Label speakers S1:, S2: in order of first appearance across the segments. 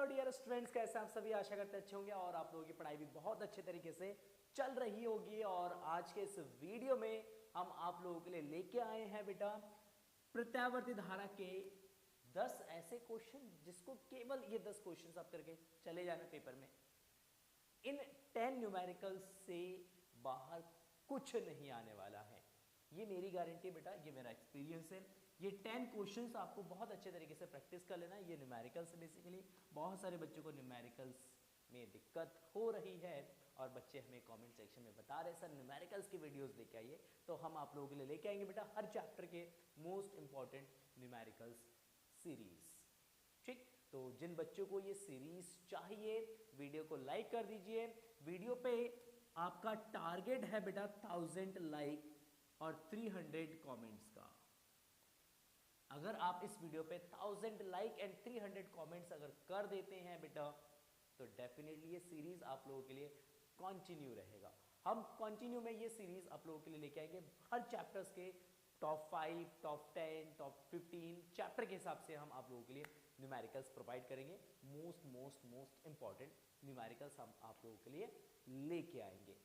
S1: Dear students, कैसे आप सभी? आशा करते अच्छे होंगे और आप लोगों की पढ़ाई भी बहुत अच्छे तरीके से चल रही होगी। और आज के इस वीडियो में हम आप लोगों के लिए लेके आए हैं बेटा प्रत्यावर्ती धारा के 10 ऐसे क्वेश्चन जिसको केवल ये 10 क्वेश्चन आप करके चले जाना पेपर में। इन 10 न्यूमेरिकल्स से बाहर कुछ नहीं आने वाला है, ये मेरी गारंटी बेटा, ये मेरा एक्सपीरियंस है। ये 10 क्वेश्चंस आपको बहुत अच्छे तरीके से प्रैक्टिस कर लेना है। ये न्यूमेरिकल्स बेसिकली बहुत सारे बच्चों को न्यूमेरिकल्स में दिक्कत हो रही है और बच्चे हमें कमेंट सेक्शन में बता रहे हैं सर न्यूमेरिकल्स की वीडियोस लेके आइए, तो हम आप लोगों के लिए लेके आएंगे बेटा हर चैप्टर के मोस्ट इंपॉर्टेंट न्यूमेरिकल्स सीरीज। ठीक, तो जिन बच्चों को ये सीरीज चाहिए वीडियो को लाइक कर दीजिए। वीडियो पे आपका टारगेट है बेटा 1000 लाइक और 300 कमेंट्स का। अगर आप इस वीडियो पे 1000 लाइक एंड 300 कमेंट्स अगर कर देते हैं बेटा, तो डेफिनेटली ये सीरीज आप लोगों के लिए कंटिन्यू रहेगा। हम कंटिन्यू में ये सीरीज आप लोगों के लिए लेके आएंगे हर चैप्टर्स के टॉप 5, टॉप 10, टॉप 15 चैप्टर के हिसाब से हम आप लोगों के लिए न्यूमेरिकल्स प्रोवाइड करेंगे। मोस्ट इंपॉर्टेंट न्यूमेरिकल्स हम आप लोगों के लिए लेके आएंगे।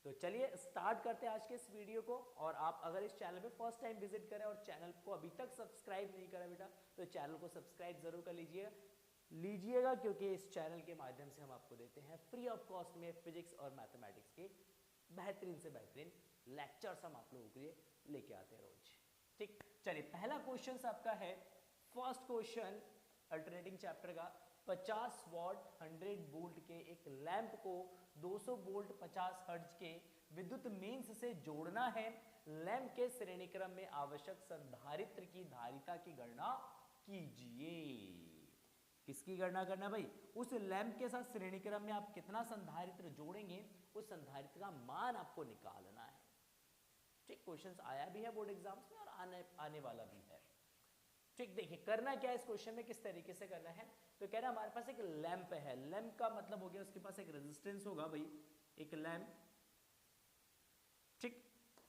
S1: तो चलिए स्टार्ट करते हैं आज के इस वीडियो को। और आप अगर इस चैनल पे फर्स्ट टाइम विजिट करें और चैनल को अभी तक सब्सक्राइब नहीं करा बेटा, तो चैनल को सब्सक्राइब जरूर कर लीजिएगा, क्योंकि इस चैनल के माध्यम से हम आपको देते हैं फ्री ऑफ कॉस्ट में फिजिक्स और मैथमेटिक्स के बेहतरीन से बेहतरीन लेक्चर्स हम आप लोगों के लिए लेके आते हैं रोज। ठीक, चलिए पहला क्वेश्चन आपका है, फर्स्ट क्वेश्चन अल्टरनेटिंग चैप्टर का। 50 वॉट 100 वोल्ट के एक लैंप को 200 वोल्ट 50 हर्ट्ज के विद्युत मेंस से जोड़ना है। लैंप के श्रेणीक्रम में आवश्यक संधारित्र की धारिता की गणना कीजिए। किसकी गणना करना भाई? उस लैंप के साथ श्रेणीक्रम में आप कितना संधारित्र जोड़ेंगे, उस संधारित्र का मान आपको निकालना है। ठीक, क्वेश्चंस आया भी है बोर्ड एग्जाम्स में और आने वाला भी है। ठीक, देखिए करना क्या है इस क्वेश्चन में, किस तरीके से करना है। तो कह रहा है हमारे पास एक लैंप है। लैंप का मतलब हो गया उसके पास एक रेजिस्टेंस होगा भाई, एक लैंप। ठीक,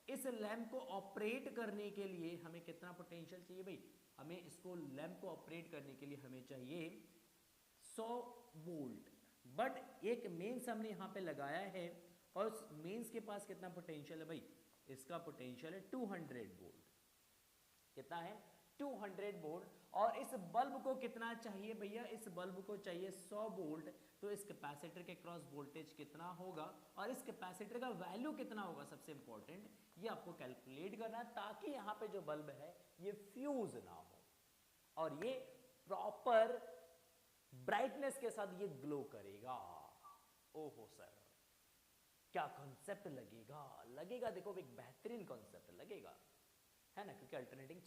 S1: इस लैंप को ऑपरेट करने के लिए हमें कितना पोटेंशियल चाहिए भाई? हमें इसको लैंप को ऑपरेट करने के लिए हमें चाहिए 100 वोल्ट। बट एक मेंस हमने यहाँ पे लगाया है और उस मेंस के पास कितना पोटेंशियल है भाई? इसका पोटेंशियल है 200 वोल्ट। कितना है? 200 वोल्ट। और इस बल्ब को कितना चाहिए भैया? इस बल्ब को चाहिए 100 वोल्ट। तो इस कैपेसिटर के क्रॉस वोल्टेज कितना होगा और इस कैपेसिटर का वैल्यू कितना होगा, सबसे इंपॉर्टेंट ये आपको कैलकुलेट करना है, ताकि यहाँ पे जो बल्ब है ये फ्यूज ना हो और ये प्रॉपर ब्राइटनेस के साथ ये ग्लो करेगा। ओहो सर, क्या कॉन्सेप्ट लगेगा देखो, एक बेहतरीन कॉन्सेप्ट लगेगा, है ना, क्योंकि अल्टरनेटिंग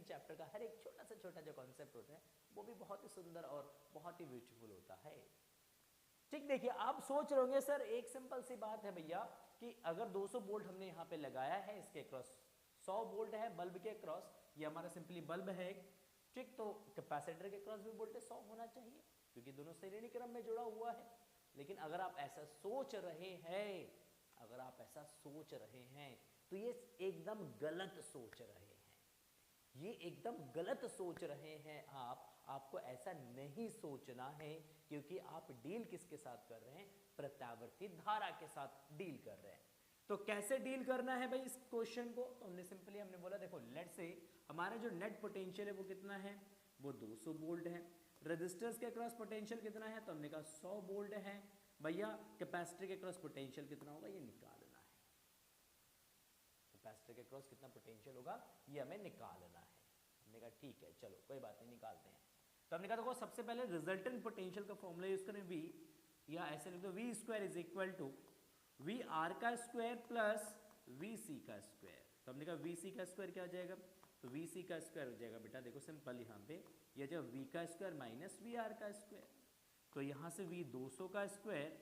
S1: चैप्टर का हर एक छोटा से छोटा जो कॉन्सेप्ट होता है वो भी बहुत ही सुंदर और बहुत ही ब्यूटीफुल होता है। ठीक, देखिए आप सोच रहे होंगे सर एक सिंपल सी बात है भैया कि अगर 200 वोल्ट हमने यहाँ पे लगाया है, इसके क्रॉस 100 वोल्ट है बल्ब के क्रॉस, ये हमारा सिंपली बल्ब है। ठीक, तो कैपेसिटर के क्रॉस भी वोल्टेज 100 होना चाहिए क्योंकि दोनों श्रेणी क्रम में जुड़ा हुआ है। लेकिन अगर आप ऐसा सोच रहे हैं तो ये एकदम गलत सोच रहे हैं। आपको ऐसा नहीं सोचना है, क्योंकि आप डील किसके साथ कर रहे हैं? प्रत्यावर्ती धारा के साथ डील कर रहे हैं। तो कैसे डील करना है भाई इस क्वेश्चन को? तो हमने बोला देखो, लेट से हमारा जो नेट पोटेंशियल है वो कितना है? वो 200 वोल्ट है। रेजिस्टेंस के क्रॉस पोटेंशियल कितना है? तो हमने कहा 100 वोल्ट है भैया। कैपेसिटर के क्रॉस पोटेंशियल कितना होगा ये निकालना है। कैपेसिटर के क्रॉस कितना पोटेंशियल होगा ये हमें निकालना है। हमने कहा ठीक है, चलो कोई बात नहीं, निकालते हैं। तो हमने कहा देखो सबसे पहले रिजल्टेंट पोटेंशियल का फॉर्मूला यूज करें, V, या ऐसे लिख दो V square is equal to VR का स्क्वायर प्लस VC का स्क्वायर। तो हमने कहा VC का स्क्वायर क्या हो जाएगा? तो VC का स्क्वायर हो जाएगा बेटा, देखो सिंपल यहाँ पे ये जो V का स्क्वायर माइनस VR का स्क्वायर। तो यहाँ से V 200 का स्क्वायर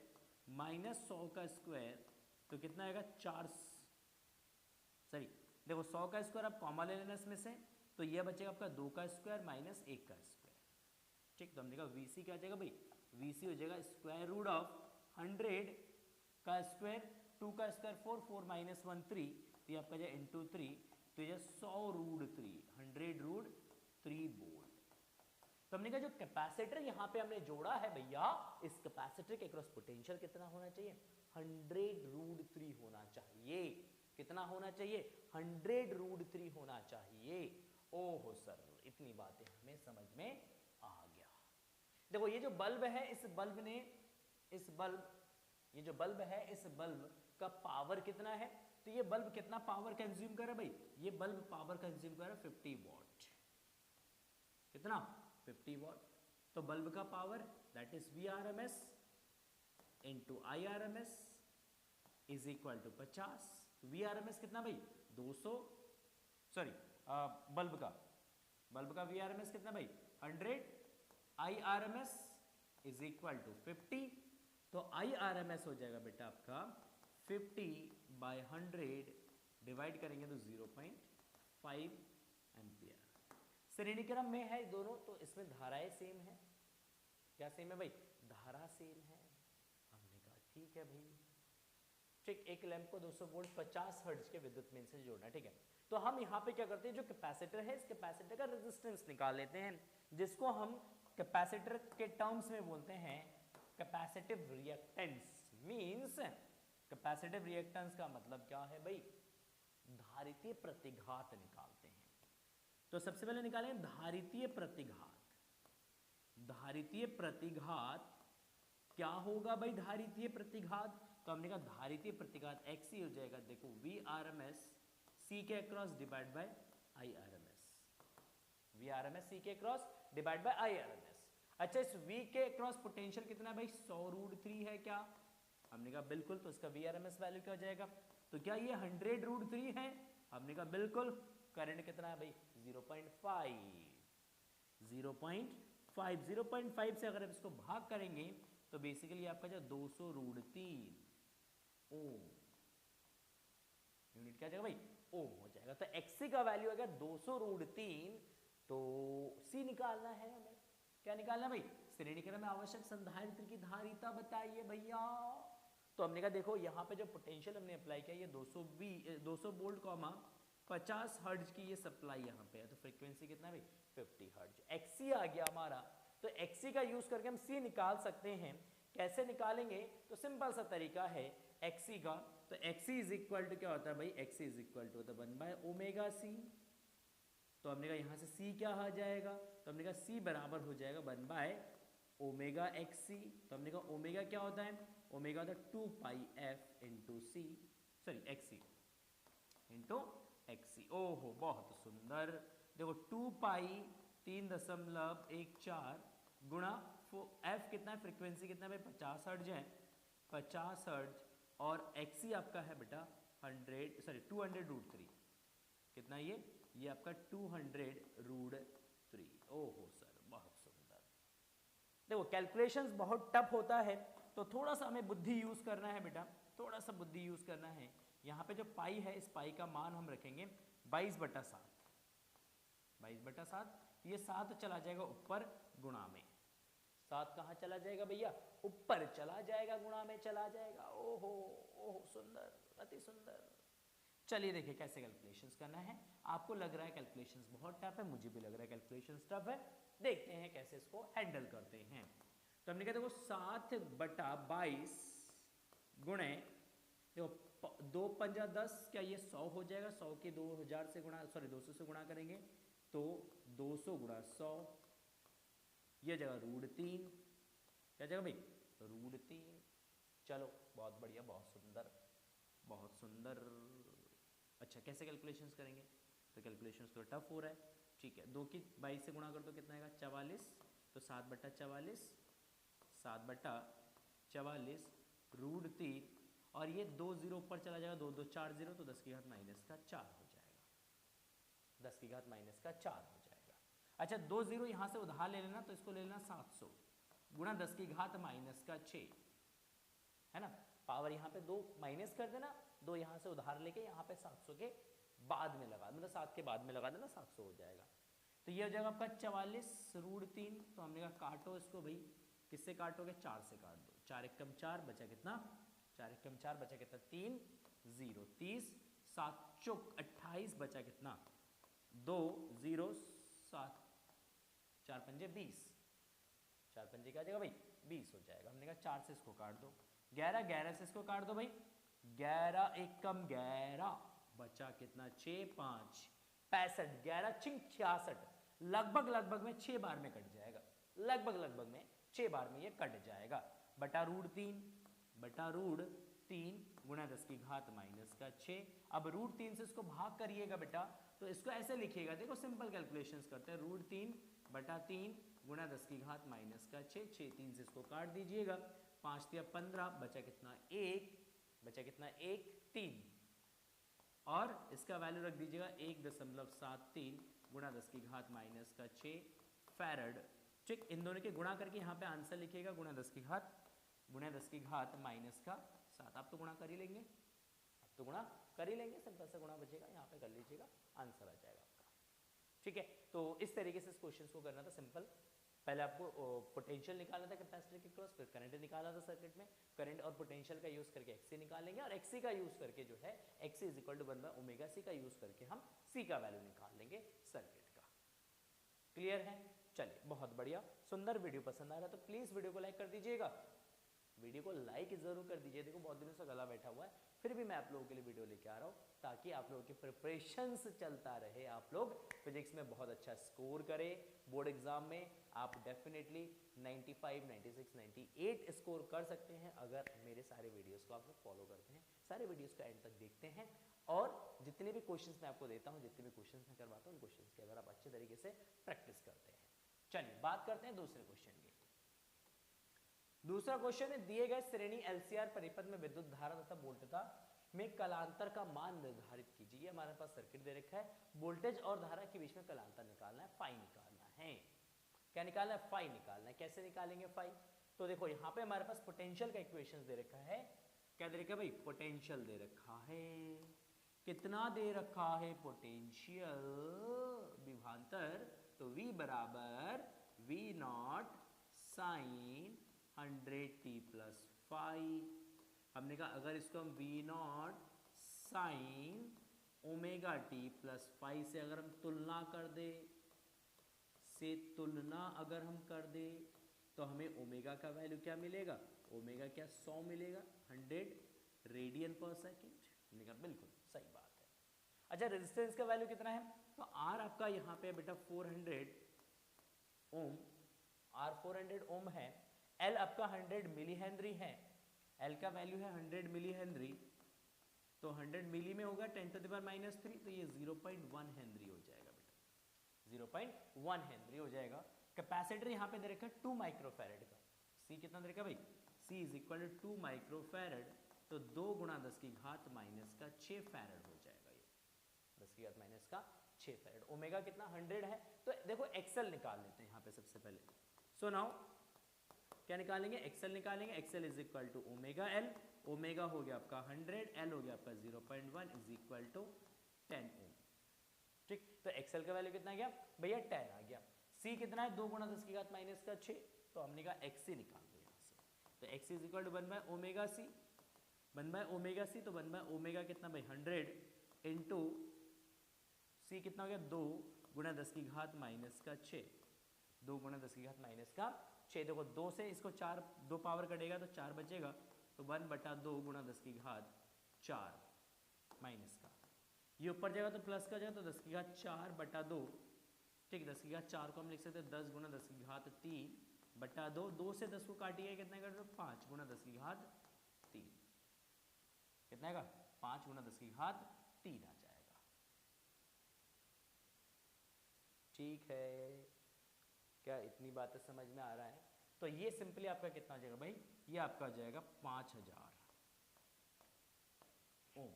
S1: माइनस 100 का स्क्वायर, तो कितना आएगा? देखो 100 का स्क्वायर आप कॉमा ले लेना इसमें से, तो यह बचेगा आपका 2 का स्क्वायर माइनस 1 का स्क्वायर। ठीक, तो हमने कहा VC क्या हो जाएगा भाई? VC हो जाएगा स्क्वायर रूट ऑफ 100 का स्क्वायर, 2 का स्क्वायर 4, 4 माइनस 1 3, तो ये आपका जाए इंटू 3, तो ये 100 रूट 3, 100 रूट 3 वोल्ट। तो हमने कहा जो कैपेसिटर यहाँ पे हमने जोड़ा है भैया, इस कैपेसिटर के क्रॉस पोटेंशियल कितना होना चाहिए? 100√3 होना चाहिए। कितना होना चाहिए? 100√3 होना चाहिए। ओहो सर, इतनी बातें हमें समझ में आ गया। देखो ये जो बल्ब है, इस बल्ब ने, ये जो बल्ब है, इस बल्ब का पावर कितना है? तो ये बल्ब कितना पावर कंज्यूम कर रहा है भाई? ये बल्ब पावर कंज्यूम कर रहा है 50 वॉट। कितना? 50 वॉट। तो बल्ब का power that is Vrms into Irms is equal to 50। Vrms कितना भाई? 200, सॉरी बल्ब का Vrms कितना भाई? 100। Irms is equal to 50। तो Irms हो जाएगा बेटा आपका 50/100 डिवाइड करेंगे तो 0.5 एम्पियर। श्रेणी क्रम में है दोनों, तो इसमें धाराएं सेम है। क्या सेम है भाई? धारा सेम है। हमने कहा ठीक है भाई। ठीक, एक लैंप को 200 वोल्ट 50 हर्ट्ज के विद्युत मीन से जोड़ना। ठीक है, तो हम यहाँ पे क्या करते हैं, जो कैपेसिटर है, इस कैपेसिटर का रेजिस्टेंस निकाल लेते हैं, जिसको हम कैपेसिटर के टर्म्स में बोलते हैं capacitive reactance. Means capacitive reactance का मतलब क्या है भाई? धारितीय प्रतिघात निकालते हैं। तो सबसे पहले निकालें धारितीय प्रतिघात। धारितीय प्रतिघात क्या होगा भाई? धारितीय प्रतिघात, तो हमने कहा धारितीय प्रतिघात XC हो जाएगा, देखो Vrms C के across divide by Irms। Vrms C के अक्रॉस डिवाइड बाय Irms। अच्छा, इस V के अक्रॉस पोटेंशियल कितना है भाई? 100√3 है क्या? हमने कहा बिल्कुल। तो इसका Vrms वैल्यू क्या हो जाएगा? तो क्या ये 100√3 है? हमने कहा बिल्कुल। करंट कितना है भाई? 0.5 0.5 से अगर आप इसको भाग करेंगे तो बेसिकली आपका जो 200√3 ओम, यूनिट क्या जाएगा भाई? ओम हो जाएगा। तो XC का वैल्यू अगर 200√3, तो C निकालना है हमें। क्या निकालना है भाई? श्रेणी क्रम में आवश्यक संधारित्र की धारिता बताइए भैया। तो हमने कहा देखो यहाँ पे जो पोटेंशियल हमने अप्लाई किया, ये 200 वोल्ट 50 हर्ट्ज की ये सप्लाई यहाँ पे है, तो फ्रीक्वेंसी कितना है भाई? 50 हर्ट्ज। XC आ गया हमारा, तो XC का यूज करके हम C निकाल सकते हैं। कैसे निकालेंगे? तो सिंपल सा तरीका है XC का। तो XC इज इक्वल टू क्या होता है भाई? XC इज इक्वल टू होता है 1/ωc। तो हमने कहा यहाँ से C क्या आ जाएगा? तो हमने कहा C बराबर हो जाएगा 1/ωXC। तो हमने कहा ओमेगा क्या होता है? ओमेगा होता है 2πf into C, sorry XC into XC। ओहो बहुत सुंदर। देखो 2π 3.14 गुणा F कितना है? फ्रीक्वेंसी कितना है भाई? 50 हर्ट्ज है, 50 हर्ट्ज, और XC आपका है बेटा 200√3। कितना ये आपका 200√3। ओहो सर बहुत सुंदर। देखो कैलकुलेशंस बहुत टफ होता है, तो थोड़ा सा हमें बुद्धि यूज करना है बेटा, थोड़ा सा बुद्धि यूज करना है। यहाँ पे जो पाई है, इस पाई का मान हम रखेंगे 22/7। 22/7, ये 7 चला जाएगा ऊपर गुणा में। 7 कहाँ चला जाएगा भैया? ऊपर चला जाएगा, गुणा में चला जाएगा। ओहो ओहो सुंदर, अति सुंदर। चलिए देखिए कैसे कैलकुलेशंस करना है। आपको लग रहा है कैलकुलेशंस बहुत टफ है, मुझे भी लग रहा है कैलकुलेशंस टफ है। देखते हैं कैसे इसको हैंडल करते हैं। तो हमने कहा देखो 7/22 गुणे, देखो 2 पंजा 10, क्या ये 100 हो जाएगा? 100 के 2000 से गुणा, सॉरी 200 से गुणा करेंगे तो 200 गुणा 100, ये जगह √3, क्या जगह भाई? √3। चलो बहुत बढ़िया, बहुत सुंदर, बहुत सुंदर। अच्छा कैसे कैलकुलेशंस करेंगे? तो कैलकुलेशंस तो टफ हो रहा है। ठीक है, 2 की 22 से गुणा कर दो, कितना आएगा? 44। तो 7/44, 7/44 √3, और ये 2 0 ऊपर चला जाएगा, 2 2 4 0, तो 10 की घात -4 हो जाएगा। 10 की घात -4 हो जाएगा। अच्छा 2 0 यहाँ से उधार ले लेना, तो इसको ले लेना 700 गुणा 10 की घात -6, है ना? पावर यहाँ पे 2 माइनस कर देना, 2 यहाँ से उधार लेके यहाँ पे 700 के बाद में लगा, मतलब 7 के बाद में लगा देना, 700 हो जाएगा। तो ये हो जाएगा आपका 44√3। तो हमने कहा काटो इसको भाई, किससे काटोगे? 4 से काट दो। 4 एकम 4 बचा कितना? 4 एकम 4 बचा कितना? 3 0 30, 7 चौक 28 बचा कितना? 2 0 7 4 पंजे 20, 4 पंजे क्या आ जाएगा भाई 20 हो जाएगा। हमने कहा 4 से इसको काट दो, 11, 11 से इसको काट दो भाई, 11 एकम 11, बचा कितना 6 5 65, 11 छिंग 66, लगभग लगभग में 6 बार में कट जाएगा, लगभग लगभग में 6 बार में ये कट जाएगा। बटा रूट 3, बटा रूट 3 गुणा 10 की घात माइनस का 6। अब रूट 3 से इसको भाग करिएगा बेटा, तो इसको ऐसे लिखिएगा, देखो सिंपल कैलकुलेशंस करते हैं, रूट 3 बटा 3 गुणा 10 की घात माइनस का 6, 6 3 से इसको काट दीजिएगा, 5 3 15, बचा कितना 1, बचा कितना 1 3, और इसका वैल्यू रख दीजिएगा 1.73 गुणा 10 की घात माइनस का 6 फैरड। ठीक, इन दोनों के गुणा करके यहाँ पे आंसर लिखिएगा गुणा 10 की घात माइनस का 7। आप तो गुणा कर ही लेंगे, आप तो गुणा कर ही लेंगे, सिंपल सा गुणा बचेगा, यहाँ पे कर लीजिएगा, आंसर आ जाएगा आपका। ठीक है, तो इस तरीके से इस क्वेश्चन को करना था सिंपल। पहले आपको पोटेंशियल निकालना था कैपेसिटर के क्रॉस, फिर करंट निकालना था सर्किट में, करंट और पोटेंशियल का यूज करके एक्सी निकालेंगे, और एक्सी का यूज करके जो है XC is equal to 1 by omega C का यूज करके हम सी का वैल्यू निकाल लेंगे सर्किट का। क्लियर है? चलिए बहुत बढ़िया, सुंदर। वीडियो पसंद आ रहा है तो प्लीज वीडियो को लाइक कर दीजिएगा, वीडियो को लाइक जरूर कर दीजिए। देखो बहुत दिनों से गला बैठा हुआ है, फिर भी मैं आप लोगों के लिए वीडियो लेके आ रहा हूँ ताकि आप लोगों की प्रिपरेशंस चलता रहे, आप लोग फिजिक्स में बहुत अच्छा स्कोर करें, बोर्ड एग्जाम में आप डेफिनेटली 95, 96, 98 स्कोर कर सकते हैं अगर मेरे सारे वीडियोस को आप लोग फॉलो करते हैं, सारे वीडियोस को एंड तक देखते हैं, और जितने भी क्वेश्चंस मैं आपको देता हूँ, जितने भी क्वेश्चंस मैं करवाता हूँ, उन क्वेश्चंस की अगर आप अच्छे तरीके से प्रैक्टिस करते हैं। चलिए बात करते हैं दूसरे क्वेश्चन की। दूसरा क्वेश्चन है, दिए गए श्रेणी एलसीआर परिपथ में विद्युत धारा तथा वोल्टता में कलांतर का मान निर्धारित कीजिए। हमारे पास सर्किट दे रखा है, वोल्टेज और धारा के बीच में कलांतर निकालना है, फाई निकालना है। क्या निकालना है? फाई निकालना है। कैसे निकालेंगे फाई? तो देखो यहाँ पे हमारे पास पोटेंशियल का इक्वेशन दे रखा है, क्या दे रखा है भाई? पोटेंशियल दे रखा है। कितना दे रखा है पोटेंशियल? विभवांतर, तो V बराबर V naught sine 100t plus phi. हमने कहा अगर इसको हम V naught sine omega T plus phi से अगर हम तुलना कर दे, अगर हम कर दे तो हमें ओमेगा का वैल्यू क्या मिलेगा? ओमेगा क्या 100 मिलेगा, 100 रेडियन पर सेकेंड। हमने कहा बिल्कुल सही बात है। अच्छा, रेजिस्टेंस का वैल्यू कितना है? तो R आपका यहाँ पे बेटा 400 ओम, R 400 ओम है, L आपका 100 मिली हेनरी है, L का वैल्यू है 100 मिली हेनरी, तो 100 मिली में होगा 10⁻³ तो ये 0.1 हेनरी हो जाएगा बेटा, 0.1 हेनरी हो जाएगा। कैपेसिटर यहाँ पे दे रखा है 2 माइक्रोफैरड का, C कितना दे रखा है भाई? C is equal to 2 microfarad, तो 2 गुणा 10 की घात माइनस का 6 फैरड हो जाएगा, ये 10 की घात माइनस का 6 फैरड। ओमेगा कितना 100 है, तो देखो एक्सेल निकाल लेते हैं यहाँ पे सबसे पहले। सो नाउ क्या निकालेंगे? एक्सेल निकालेंगे। XL is equal to omega L, ओमेगा हो गया आपका 100, एल हो गया आपका 0.1 इज इक्वल टू 10 ओम। ठीक, तो एक्सेल का वैल्यू कितना आ गया भैया? 10 आ गया। सी कितना है? 2 गुणा 10 की घात माइनस का 6, तो हमने कहा एक्स निकाल दो यहाँ से, तो X is equal to 1 by omega C, 1 by omega C, तो 1 बाय ओमेगा कितना भाई? 100 इंटू सी कितना हो गया? 2 गुणा 10 की घात माइनस का 6, 2 गुणा 10 की घात माइनस का 6। देखो 2 से इसको 4, 2 पावर कटेगा तो 4 बचेगा, तो 1/2 गुणा 10 की घात 4 माइनस का, ये ऊपर जाएगा तो प्लस का जाएगा, तो 10 की घात 4/2। ठीक, 10 की घात 4 को हम लिख सकते हैं 10 गुणा 10 की घात 3/2, 2 से 10 को काटिए कितना कर दो? 5 गुणा 10 की घात 3, कितना आएगा? 5 गुणा 10 की घात 3 आ जाएगा। ठीक है, क्या इतनी बातें समझ में आ रहा है? तो ये सिंपली आपका कितना आ जाएगा भाई? ये आपका आ जाएगा 5000 ओम।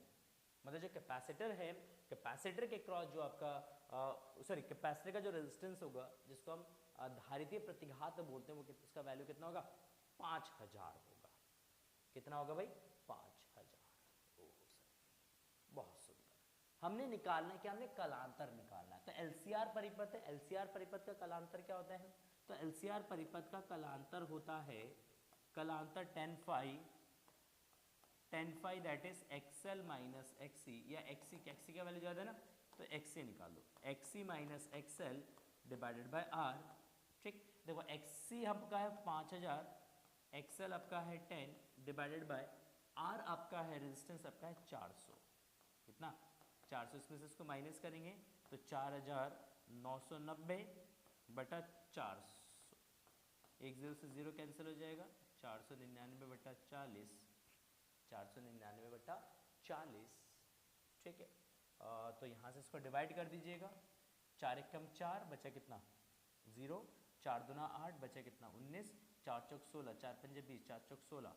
S1: मतलब जो कैपेसिटर है, कैपेसिटर के क्रॉस जो आपका कैपेसिटर का जो रेजिस्टेंस होगा, जिसको हम धारितीय प्रतिघात बोलते हैं, वो उसका वैल्यू कितना होगा? 5000 होगा। कितना होगा भाई? 5000। बहुत सुंदर। हमने निकालना है क्या? हमने कलांतर निकालना है। तो एलसीआर परिपथ है, एलसीआर परिपथ का कलांतर क्या होता है? तो एलसीआर परिपथ का कलांतर होता है, कलांतर tan phi that is XL minus XC, या एक्सी का वैल्यू ज्यादा है ना, तो एक्सी निकाल दो, XC minus XL divided by R, देखो XC आपका है 5000, XL आपका है 10 डिवाइडेड बाय R आपका है रेजिस्टेंस आपका है 400, कितना 400, इसमें से इसको माइनस करेंगे तो 4990 बटा 400, एक जीरो से जीरो कैंसिल हो जाएगा, 499 बटा 40, 499 बटा 40, ठीक है। तो यहाँ से इसको डिवाइड कर दीजिएगा, 4 एकम 4 बचा कितना 0, 4 दूना 8 बचा कितना 19, 4 चौक 16, 4 पंजे 20, 4 चौक 16,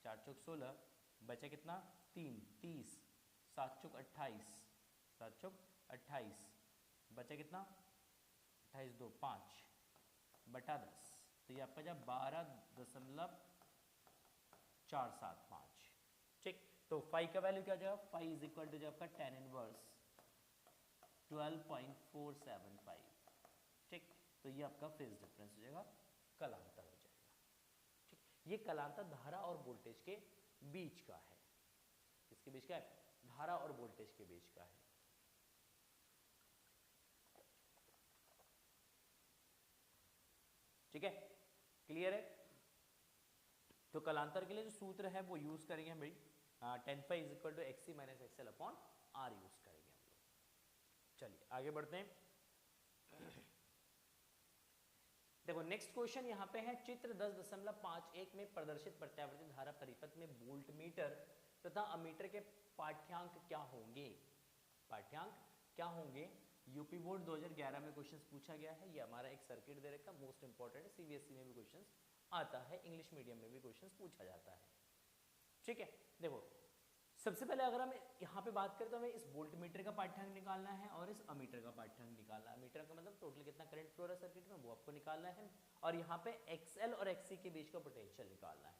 S1: 4 चौक 16 बचा कितना 3 30, 7 चौक 28, 7 चौक 28 बचा कितना 28 2 5 बटा 10, तो ये आपका जब 12.475, ठीक। तो फाई का वैल्यू क्या हो जाएगा, फाई इज इक्वल टू जो आपका tan इनवर्स 12.475, ठीक। तो ये आपका फेज डिफरेंस हो जाएगा, कलांतर हो जाएगा, ठीक। ये कलांतर धारा और वोल्टेज के बीच का है, किसके बीच का है, धारा और वोल्टेज के बीच का है। ठीक है, क्लियर है। तो कलांतर के लिए जो सूत्र है वो यूज करेंगे हम भाई, tan phi is equal to XC minus XL upon R use करेंगे हम लोग। चलिए आगे बढ़ते हैं। देखो नेक्स्ट क्वेश्चन यहाँ पे है, चित्र 10.51 में प्रदर्शित प्रत्यावर्ती धारा परिपथ में वोल्ट मीटर तथा अमीटर के पाठ्यांक क्या होंगे, पाठ्यांक क्या होंगे। यूपी बोर्ड 2011 में क्वेश्चंस पूछा गया है, ये हमारा एक सर्किट दे रखा, मोस्ट इंपॉर्टेंट है, सीबीएसई में भी क्वेश्चंस आता है, इंग्लिश मीडियम में भी क्वेश्चंस पूछा जाता है, ठीक है। देखो सबसे पहले अगर हम यहाँ पे बात करें तो हमें इस वोल्ट मीटर का पाठ्यांक निकालना है और इस अमीटर का पाठ्यांक निकालना है। अमीटर का मतलब टोटल कितना करंट फ्लो रहा है सर्किट में वो आपको निकालना है, और यहाँ पे XL और XC के बीच का पोटेंशियल निकालना है,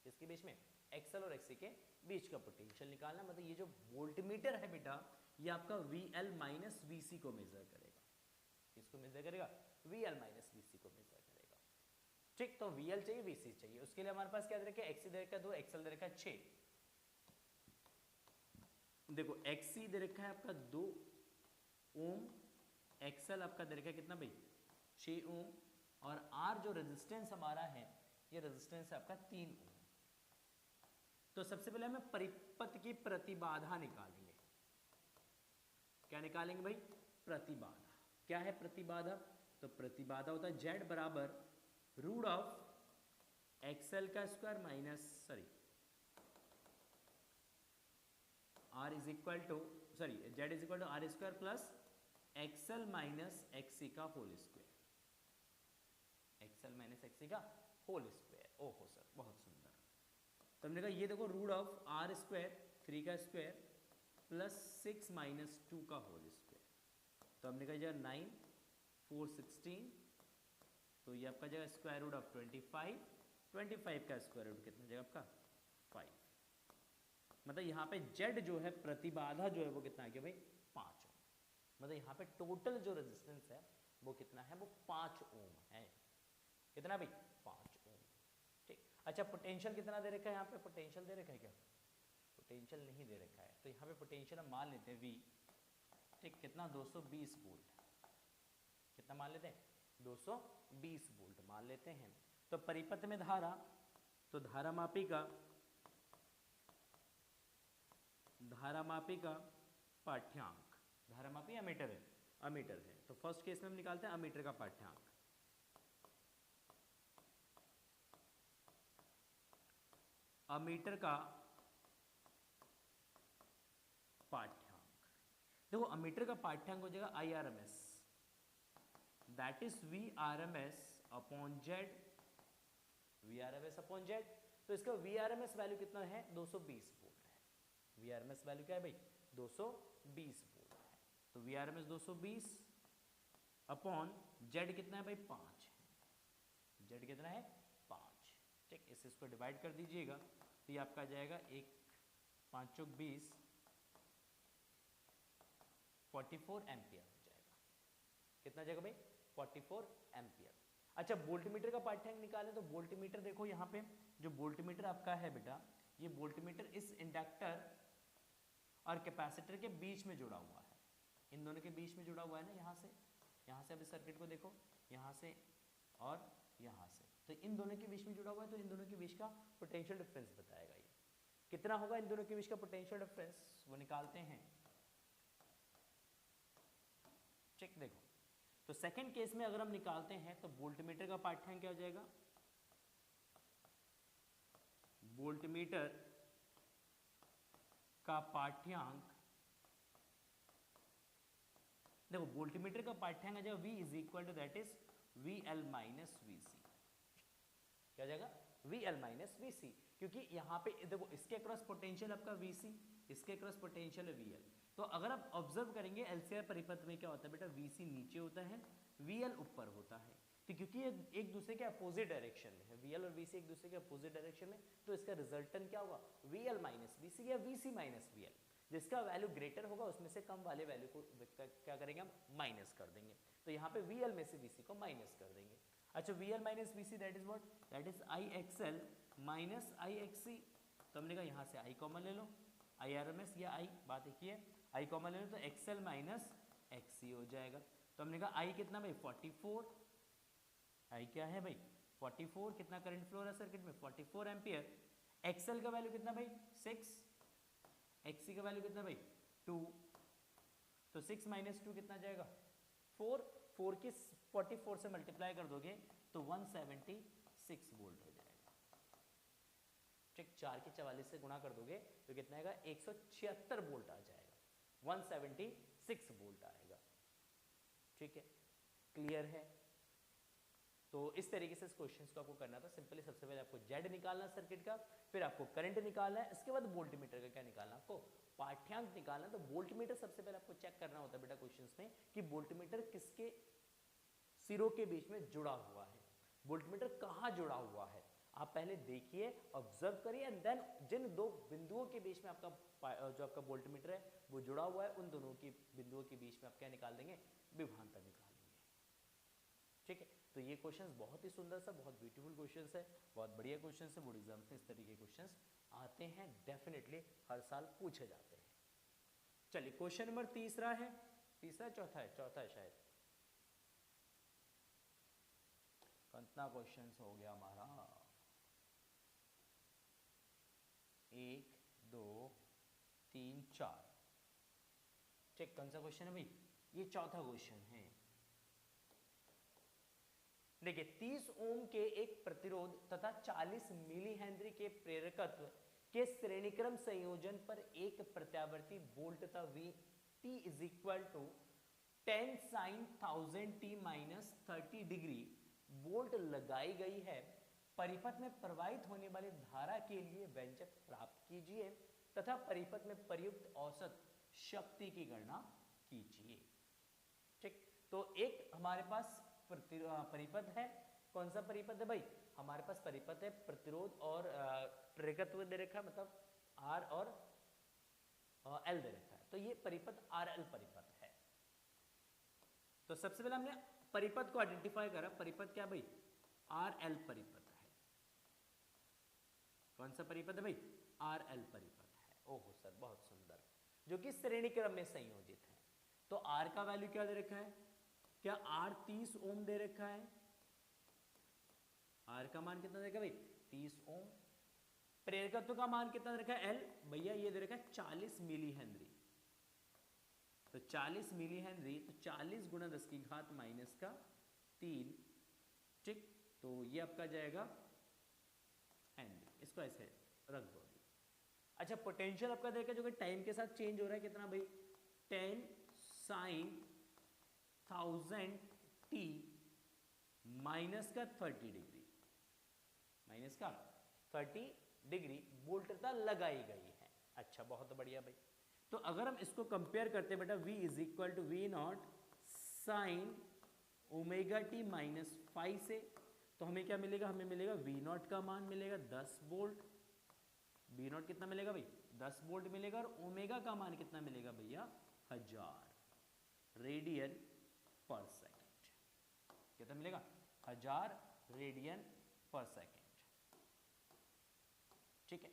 S1: इसके बीच में XL और XC के बीच का पोटेंशियल निकालना, मतलब ये जो वोल्ट मीटर है बेटा ये आपका VL माइनस VC को मेजर करेगा, किसको मेजर करेगा, VL माइनस VC को मेजर करेगा, ठीक। तो VL चाहिए VC चाहिए, उसके लिए हमारे पास क्या दे रखा है, XC दे रखा है 2, XL दे रखा है 6। देखो XC दे रखा है आपका 2 ओम, XL आपका दे रखा है कितना भाई 6 ओम, और R जो रेजिस्टेंस हमारा है ये रेजिस्टेंस है आपका 3 ओम। तो सबसे पहले हमें परिपथ की प्रतिबाधा निकालेंगे, क्या निकालेंगे भाई, प्रतिबाधा। क्या है प्रतिबाधा, तो प्रतिबाधा होता है Z बराबर रूट ऑफ XL का square minus R is equal to Z is equal to R square plus XL minus XC का whole square, XL minus XC का होल स्क्वायर। ओहो सर बहुत सुंदर। तो हमने कहा ये देखो रूट ऑफ R स्क्वायर 3 का स्क्वायर प्लस 6 माइनस 2 का होल स्क्वायर, तो हमने कहा जगह 9 4 16, तो ये आपका जगह स्क्वायर रूट ऑफ 25, 25 का स्क्वायर रूट कितना जगह आपका 5, मतलब यहाँ पे Z जो है प्रतिबाधा जो है वो कितना आ गया भाई 5 ओम, मतलब यहाँ पे टोटल जो रेजिस्टेंस है वो कितना है, वो 5 ओम है, कितना भाई 5 ओम, ठीक। अच्छा पोटेंशियल कितना दे रखा है, यहाँ पे पोटेंशियल दे रखा है क्या, पोटेंशियल नहीं दे रखा है, तो यहाँ पे पोटेंशियल हम मान लेते हैं V, ठीक, कितना 220 वोल्ट, कितना मान लेते हैं 220 वोल्ट मान लेते हैं। तो परिपथ में धारा, तो धारामापी का पाठ्यांक, धारामापी अमीटर है, अमीटर है, तो फर्स्ट केस में हम निकालते हैं अमीटर का पाठ्यांक। अमीटर का पाठ्यांक, देखो अमीटर का पाठ्यांक हो जाएगा IRMS, that is VRMS upon Z, VRMS upon Z। तो इसका VRMS वैल्यू कितना है 220 वोल्ट है, VRMS वैल्यू क्या है भाई 220 वोल्ट है, तो VRMS 220 अपॉन Z कितना है भाई 5 है, Z कितना है 5, ठीक। इसको डिवाइड कर दीजिएगा तो ये आपका आ जाएगा 1 5 चौक 20 44 एम्पियर हो जाएगा, कितना जाएगा भाई 44 एम्पियर। अच्छा वोल्टमीटर का पाठ्यांक निकालें, तो वोल्टमीटर देखो यहाँ पे जो वोल्टमीटर आपका है बेटा, ये वोल्टमीटर इस इंडक्टर और कैपेसिटर के बीच में जुड़ा हुआ है, इन दोनों के बीच में जुड़ा हुआ है ना, यहाँ से अब इस सर्किट को देखो, यहाँ से और यहाँ से, तो इन दोनों के बीच में जुड़ा हुआ है, तो इन दोनों के बीच का पोटेंशियल डिफरेंस बताएगा ये। कितना होगा इन दोनों के बीच का पोटेंशियल डिफरेंस, वो निकालते हैं। चेक देखो, तो सेकंड केस में अगर हम निकालते हैं तो वोल्टमीटर का पाठ्यांक क्या हो जाएगा, वोल्टमीटर का पाठ्यांक, देखो वोल्टमीटर का पाठ्यांक आ जाएगा V is equal to that is VL minus VC। क्या हो जाएगा, VL माइनस VC, क्योंकि यहाँ पे देखो इसके क्रॉस पोटेंशियल आपका VC, इसके क्रॉस पोटेंशियल है VL। तो अगर आप ऑब्जर्व करेंगे एलसीआर परिपथ में क्या होता है बेटा, VC नीचे होता है, VL ऊपर होता है। तो क्योंकि ये एक दूसरे के अपोजिट डायरेक्शन में है, VL और VC एक दूसरे के अपोजिट डायरेक्शन में, तो इसका रिजल्टेंट क्या होगा, VL माइनस VC या VC माइनस VL। जिसका वैल्यू ग्रेटर होगा उसमें से कम वाले वैल्यू को क्या करेंगे हम, माइनस कर देंगे। तो यहाँ पे VL में से VC को माइनस कर देंगे। अच्छा, VL minus VC that is what, that is IXL minus IXC। तो हमने कहा यहाँ से I कॉमन ले लो, IRMS या I, बात एक ही है, I कॉमन ले लो तो XL माइनस XC हो जाएगा। तो हमने कहा I कितना भाई 44, I क्या है भाई 44, कितना करंट फ्लो रहा है सर्किट में 44 एम्पियर। XL का वैल्यू कितना भाई 6, XC का वैल्यू कितना भाई 2, तो 6 माइनस 2 कितना जाएगा 4, 4 की 44 से मल्टीप्लाई कर दोगे तो 176 वोल्ट हो जाएगा। ठीक, 4 की 44 से गुणा कर दोगे तो कितना आएगा 176 वोल्ट आ जाएगा, 176 वोल्ट आएगा। ठीक है, क्लियर है। तो इस तरीके से इस क्वेश्चन को आपको करना था। सिंपली सबसे पहले आपको जेड निकालना सर्किट का, फिर आपको करंट निकालना है, इसके बाद वोल्टमीटर का क्या निकालना, आपको पाठ्यांक निकालना। तो वोल्टमीटर सबसे पहले आपको चेक करना होता है बेटा क्वेश्चंस में कि वोल्टमीटर किसके सिरों के बीच में जुड़ा हुआ है, वोल्टमीटर कहाँ जुड़ा हुआ है। आप पहले देखिए, ऑब्जर्व करिए, एंड देन जिन दो बिंदुओं के बीच में आपका जो आपका वोल्टमीटर है वो जुड़ा हुआ है, उन दोनों की बिंदुओं के बीच में आप क्या निकाल देंगे, विभवांतर निकाल देंगे। ठीक है, तो ये क्वेश्चंस बहुत ही सुंदर सा, बहुत ब्यूटीफुल क्वेश्चंस है, बहुत बढ़िया क्वेश्चंस है। बोर्ड एग्जाम्स में इस तरीके के क्वेश्चंस आते हैं, डेफिनेटली हर साल पूछे जाते हैं। चलिए क्वेश्चन नंबर तीसरा है, तीसरा चौथा है, चौथा है शायद, कितना क्वेश्चन हो गया हमारा, 1 2 3 4। ठीक, कौन सा क्वेश्चन है भाई, ये चौथा क्वेश्चन है। देखिए 30 ओम के एक प्रतिरोध तथा 40 मिली हेनरी के प्रेरकत्व के श्रेणीक्रम संयोजन पर एक प्रत्यावर्ती वोल्ट तथा V t is equal to 10 sin 1000 t minus 30 degree volt लगाई गई है। परिपथ में प्रवाहित होने वाली धारा के लिए व्यंजक प्राप्त कीजिए तथा परिपथ में प्रयुक्त औसत शक्ति की गणना कीजिए। ठीक, तो एक हमारे पास परिपथ है, कौन सा परिपथ है भाई, हमारे पास परिपथ है प्रतिरोध और प्रेरकत्व दे रखा है, मतलब R और L दे रखा है। तो ये परिपथ RL परिपथ है। तो सबसे पहले हमने परिपथ को आइडेंटिफाई करा, परिपथ क्या भाई, RL परिपथ है। कौन सा परिपथ है भाई, RL परिपथ है। ओहो सर बहुत सुंदर, जो कि श्रेणी क्रम में संयोजित है। तो R का वैल्यू क्या दे रखा है, क्या R 30 ओम दे रखा है, R का मान कितना दे रखा है भाई 30 ओम। प्रेरकत्व का मान कितना दे रखा है L, भैया ये दे रखा है 40 मिली हेनरी। तो 40 मिली हेनरी, तो 40 गुणा 10 की घात माइनस का 3। ठीक, तो ये आपका जाएगा हेनरी, इसको ऐसे रख दो। अच्छा, पोटेंशियल आपका देखा जो कि टाइम के साथ चेंज हो रहा है, कितना भाई 10 sin 1000 t माइनस का 30 डिग्री, माइनस का 30 डिग्री वोल्टता लगाई गई है। अच्छा, बहुत बढ़िया भाई। तो अगर हम इसको कंपेयर करते हैं बेटा, V is equal to V naught sine omega T minus 5 से, तो हमें क्या मिलेगा, हमें मिलेगा V नॉट का मान मिलेगा 10 वोल्ट। V नॉट कितना मिलेगा भाई 10 वोल्ट मिलेगा, और ओमेगा का मान कितना मिलेगा भैया 1000 रेडियन पर सेकेंड। कितना मिलेगा 1000 रेडियन पर सेकेंड। ठीक है,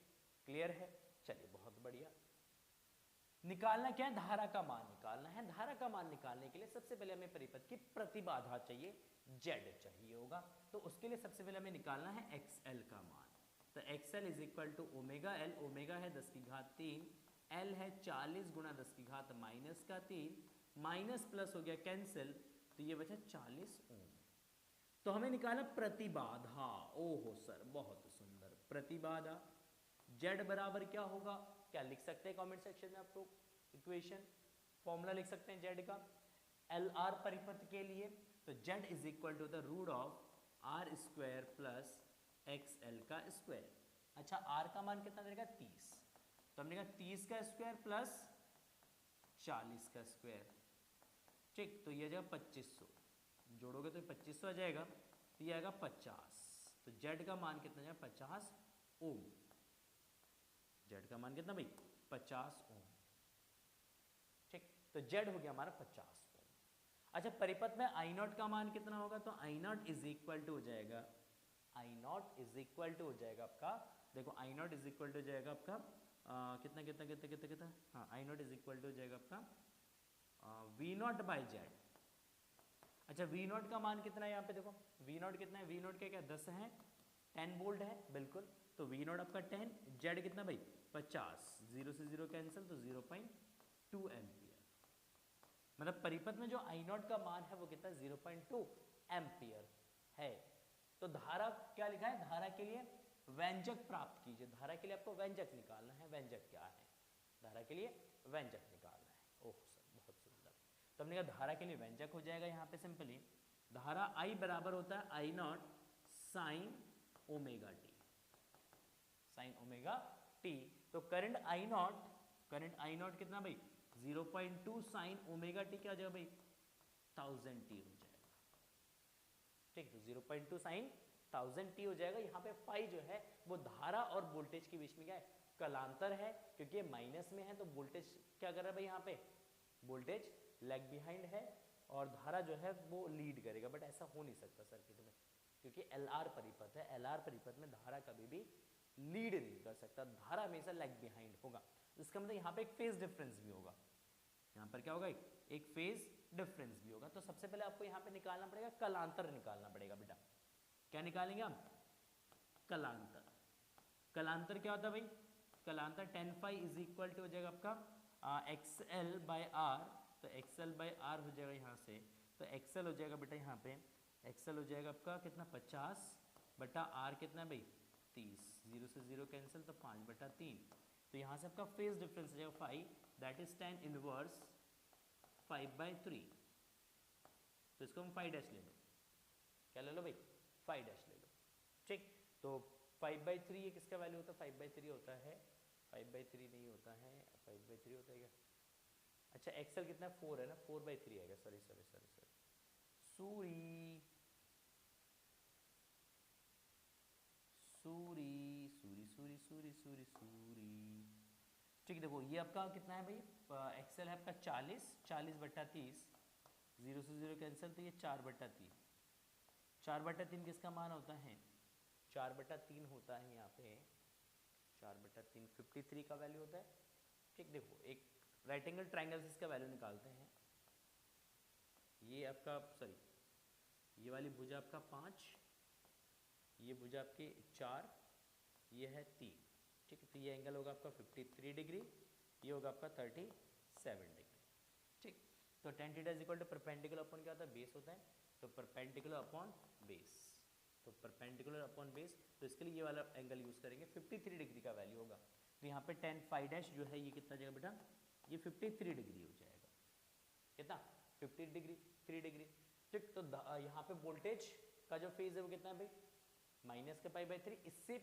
S1: क्लियर है। चलिए बहुत बढ़िया। निकालना क्या है, धारा का मान निकालना है। धारा का मान निकालने के लिए सबसे पहले हमें परिपथ की प्रतिबाधा चाहिए, जेड चाहिए होगा। तो उसके लिए सबसे पहले हमें निकालना है एक्सएल का मान। तो XL is equal to omega L, omega है 10 की घात 3, एल है 40 गुणा 10 की घात -3, माइनस प्लस हो गया कैंसिल, तो ये बचा 40 ओम। तो हमें निकाला प्रतिबाधा। ओहो सर बहुत सुंदर, प्रतिबाधा जेड बराबर क्या होगा, क्या लिख सकते हैं कमेंट सेक्शन में आप लोग इक्वेशन फॉर्मूला लिख सकते हैं जेड का एल आर परिपथ के लिए। तो Z is equal to the root of R square plus X L का स्क्वायर। अच्छा आर का मान कितना देगा 30, तो हमने कहा 30 का स्क्वायर प्लस 40 का स्क्वायर, ठीक। तो ये आ जाएगा 2500, जोड़ोगे तो 2500 आ जाएगा, तो ये आएगा 50। तो जेड का मान कितना जाएगा 50 ओम। जेड का मान कितना भाई 50 ओम, ठीक। तो जेड हो गया हमारा 50 ओम। अच्छा परिपथ में आई नॉट का मान कितना होगा, तो आई नॉट इज इक्वल टू हो जाएगा, आई नॉट इज इक्वल टू हो जाएगा आपका, देखो आई नॉट इज इक्वल टू हो जाएगा आपका कितना कितना कितना कितना कितना, हाँ आई नॉट इज इक्वल टू हो जाएगा आपका वी नॉट बाई जेड। अच्छा वी नॉट का मान कितना है यहाँ पे देखो, वी नॉट कितना है, वी नॉट क्या क्या 10 है, 10 वोल्ट है बिल्कुल, तो वी नॉट आपका 10, जेड कितना भाई 50, 0 से 0 कैंसिल, तो 0.2 एम्पियर। मतलब परिपथ में जो आई नॉट का मान है वो कितना 0.2 एम्पियर है। तो धारा क्या लिखा है, धारा के लिए व्यंजक प्राप्त कीजिए। धारा के लिए आपको व्यंजक निकालना है, व्यंजक क्या है, धारा के लिए व्यंजक निकालना है। ओह सर बहुत सुंदर। तो हमने कहा धारा के लिए व्यंजक हो जाएगा यहाँ पे सिंपली, धारा आई बराबर होता है I naught sine omega T, sine omega T. तो current I naught, current I naught कितना भाई 0.2 साइन ओमेगा टी क्या हो जाएगा भाई 1000 टी हो जाएगा, ठीक। तो 0.2 साइन 1000 टी हो जाएगा। यहाँ पे फाई जो है वो धारा और वोल्टेज के बीच में क्या है, कलांतर है, क्योंकि ये माइनस में है तो वोल्टेज क्या कर रहा है भाई, यहाँ पे वोल्टेज लैग बिहाइंड है और धारा जो है वो लीड करेगा। बट ऐसा हो नहीं सकता सर्किट में, क्योंकि एल आर परिपथ है, एल आर परिपथ में धारा कभी भी लीड नहीं कर सकता, धारा हमेशा लैग बिहाइंड होगा। इसका मतलब यहाँ पे एक फेज डिफरेंस भी होगा, यहाँ पर क्या होगा एक फेज डिफरेंस भी होगा। तो सबसे पहले आपको यहाँ पे निकालना पड़ेगा कलांतर, निकालना पड़ेगा बेटा। क्या निकालेंगे हम, कलांतर। कलांतर क्या होता है भाई, कलांतर tan phi is equal to हो जाएगा आपका एक्स एल बाई आर। तो एक्स एल बाई आर हो जाएगा यहाँ से, तो एक्सएल हो जाएगा बेटा यहाँ पे, एक्सएल हो जाएगा आपका कितना 50 बटा आर कितना भाई 30, 0 से 0 कैंसिल, तो 5/3। तो यहाँ से आपका फेज डिफरेंस हो जाएगा 5, दैट इज tan इनवर्स 5/3। तो इसको हम 5 डैश ले लो, क्या ले लो भाई 5 डैश ले लो, ठीक। तो 5/3 ये किसका वैल्यू होता है, 5/3 होता है, 5/3 नहीं होता है, 5/3 होता है क्या, अच्छा एक्सएल कितना 4 है ना, 4/3 आएगा, sorry sorry sorry sorry Suri Suri Suri Suri Suri Suri Suri, ठीक। देखो ये आपका कितना है भाई, एक्सएल है आपका 40, 40/30, 0 से 0 कैंसिल, तो ये 4/3। 4/3 किसका मान होता है, 4/3 होता है यहाँ पे, 4/3 53 का वैल्यू होता है, ठीक। देखो एक राइट एंगल ट्राइंगल से इसका वैल्यू निकालते हैं। ये आपका सॉरी ये वाली भुजा आपका 5, ये भुजा आपकी 4, ये है 3, ठीक है। तो ये एंगल होगा आपका 53 डिग्री, ये होगा आपका 37 डिग्री, ठीक। तो tan theta is equal to perpendicular upon क्या होता है, बेस होता है, तो परपेंडिकुलर अपॉन बेस, तो परपेंडिकुलर अपॉन बेस, तो इसके लिए ये वाला एंगल यूज करेंगे, 53 डिग्री का वैल्यू होगा। तो यहाँ पे tan फाई डैश जो है ये कितना जाएगा बेटा, ये 53 डिग्री हो जाएगा, कितना 50 डिग्री 3 डिग्री, ठीक। तो यहाँ पे वोल्टेज का जो फेज है वो कितना है भाई माइनस का पाई/3, इससे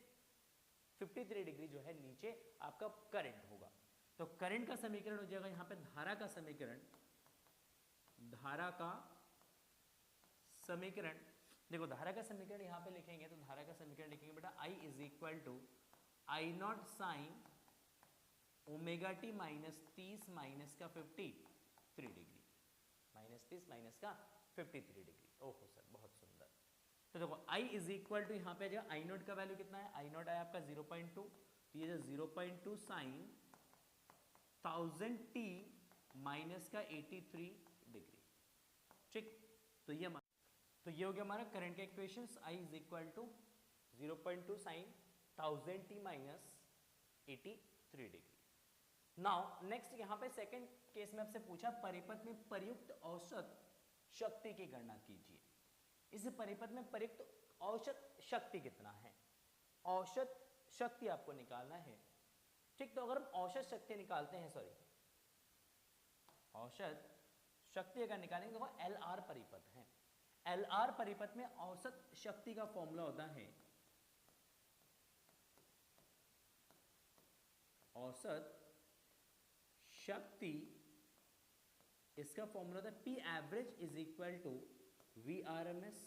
S1: 53 डिग्री जो है नीचे आपका करंट होगा। तो करंट का समीकरण हो जाएगा यहाँ पे धारा का समीकरण, धारा का समीकरण, देखो धारा का समीकरण यहाँ पे लिखेंगे, तो धारा का समीकरण लिखेंगे बेटा I is equal to I naught sine omega T -30 minus का 53 डिग्री, -30 माइनस का 53 डिग्री। ओहो सर बहुत सुंदर। तो देखो I इज इक्वल टू यहाँ पे जो आई नॉट का वैल्यू कितना है, आई नॉट आया आपका 0.2, तो ये जो 0.2 साइन 1000t माइनस का 83 डिग्री। ठीक, तो ये हो गया हमारा करंट का equations. I is equal to 0.2 sine 1000t minus 83 degree. Now next यहाँ पे सेकंड केस में आपसे पूछा परिपथ में प्रयुक्त औसत शक्ति की गणना कीजिए। इस परिपथ में प्रयुक्त औसत शक्ति कितना है, औसत शक्ति आपको निकालना है। ठीक, तो अगर हम औसत शक्ति निकालते हैं, सॉरी औसत शक्ति अगर निकालेंगे तो एल आर परिपथ है। एल आर परिपथ में औसत शक्ति का फॉर्मूला होता है औसत शक्ति, इसका फॉर्मूला होता है P average is equal to V R M S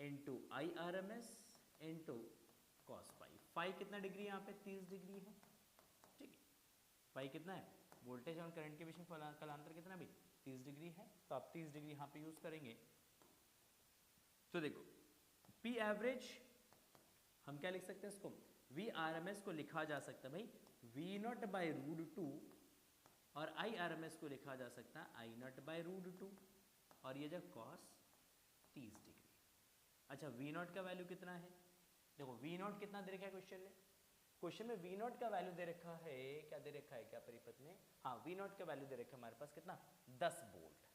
S1: into I R M S into cos phi. Phi कितना डिग्री है यहाँ पे, 30 डिग्री है। ठीक है, फाई कितना है, वोल्टेज और करंट के बीच में कालांतर कितना भी 30 डिग्री है, तो आप 30 डिग्री यहाँ पे यूज करेंगे। तो देखो पी एवरेज हम क्या लिख सकते हैं इसको, वी आर एम एस को लिखा जा सकता है भाई वी नॉट बाई रूट 2, और आई आर एम एस को लिखा जा सकता है आई नॉट बाई रूट 2, और ये जो कॉस 30 डिग्री। अच्छा वी नॉट का वैल्यू कितना है, देखो वी नॉट कितना दे रखा है क्वेश्चन में, क्वेश्चन में वी नॉट का वैल्यू दे रखा है, क्या दे रखा है क्या परिपथ में, हाँ वी नॉट का वैल्यू दे रखा है हमारे पास कितना 10 वोल्ट।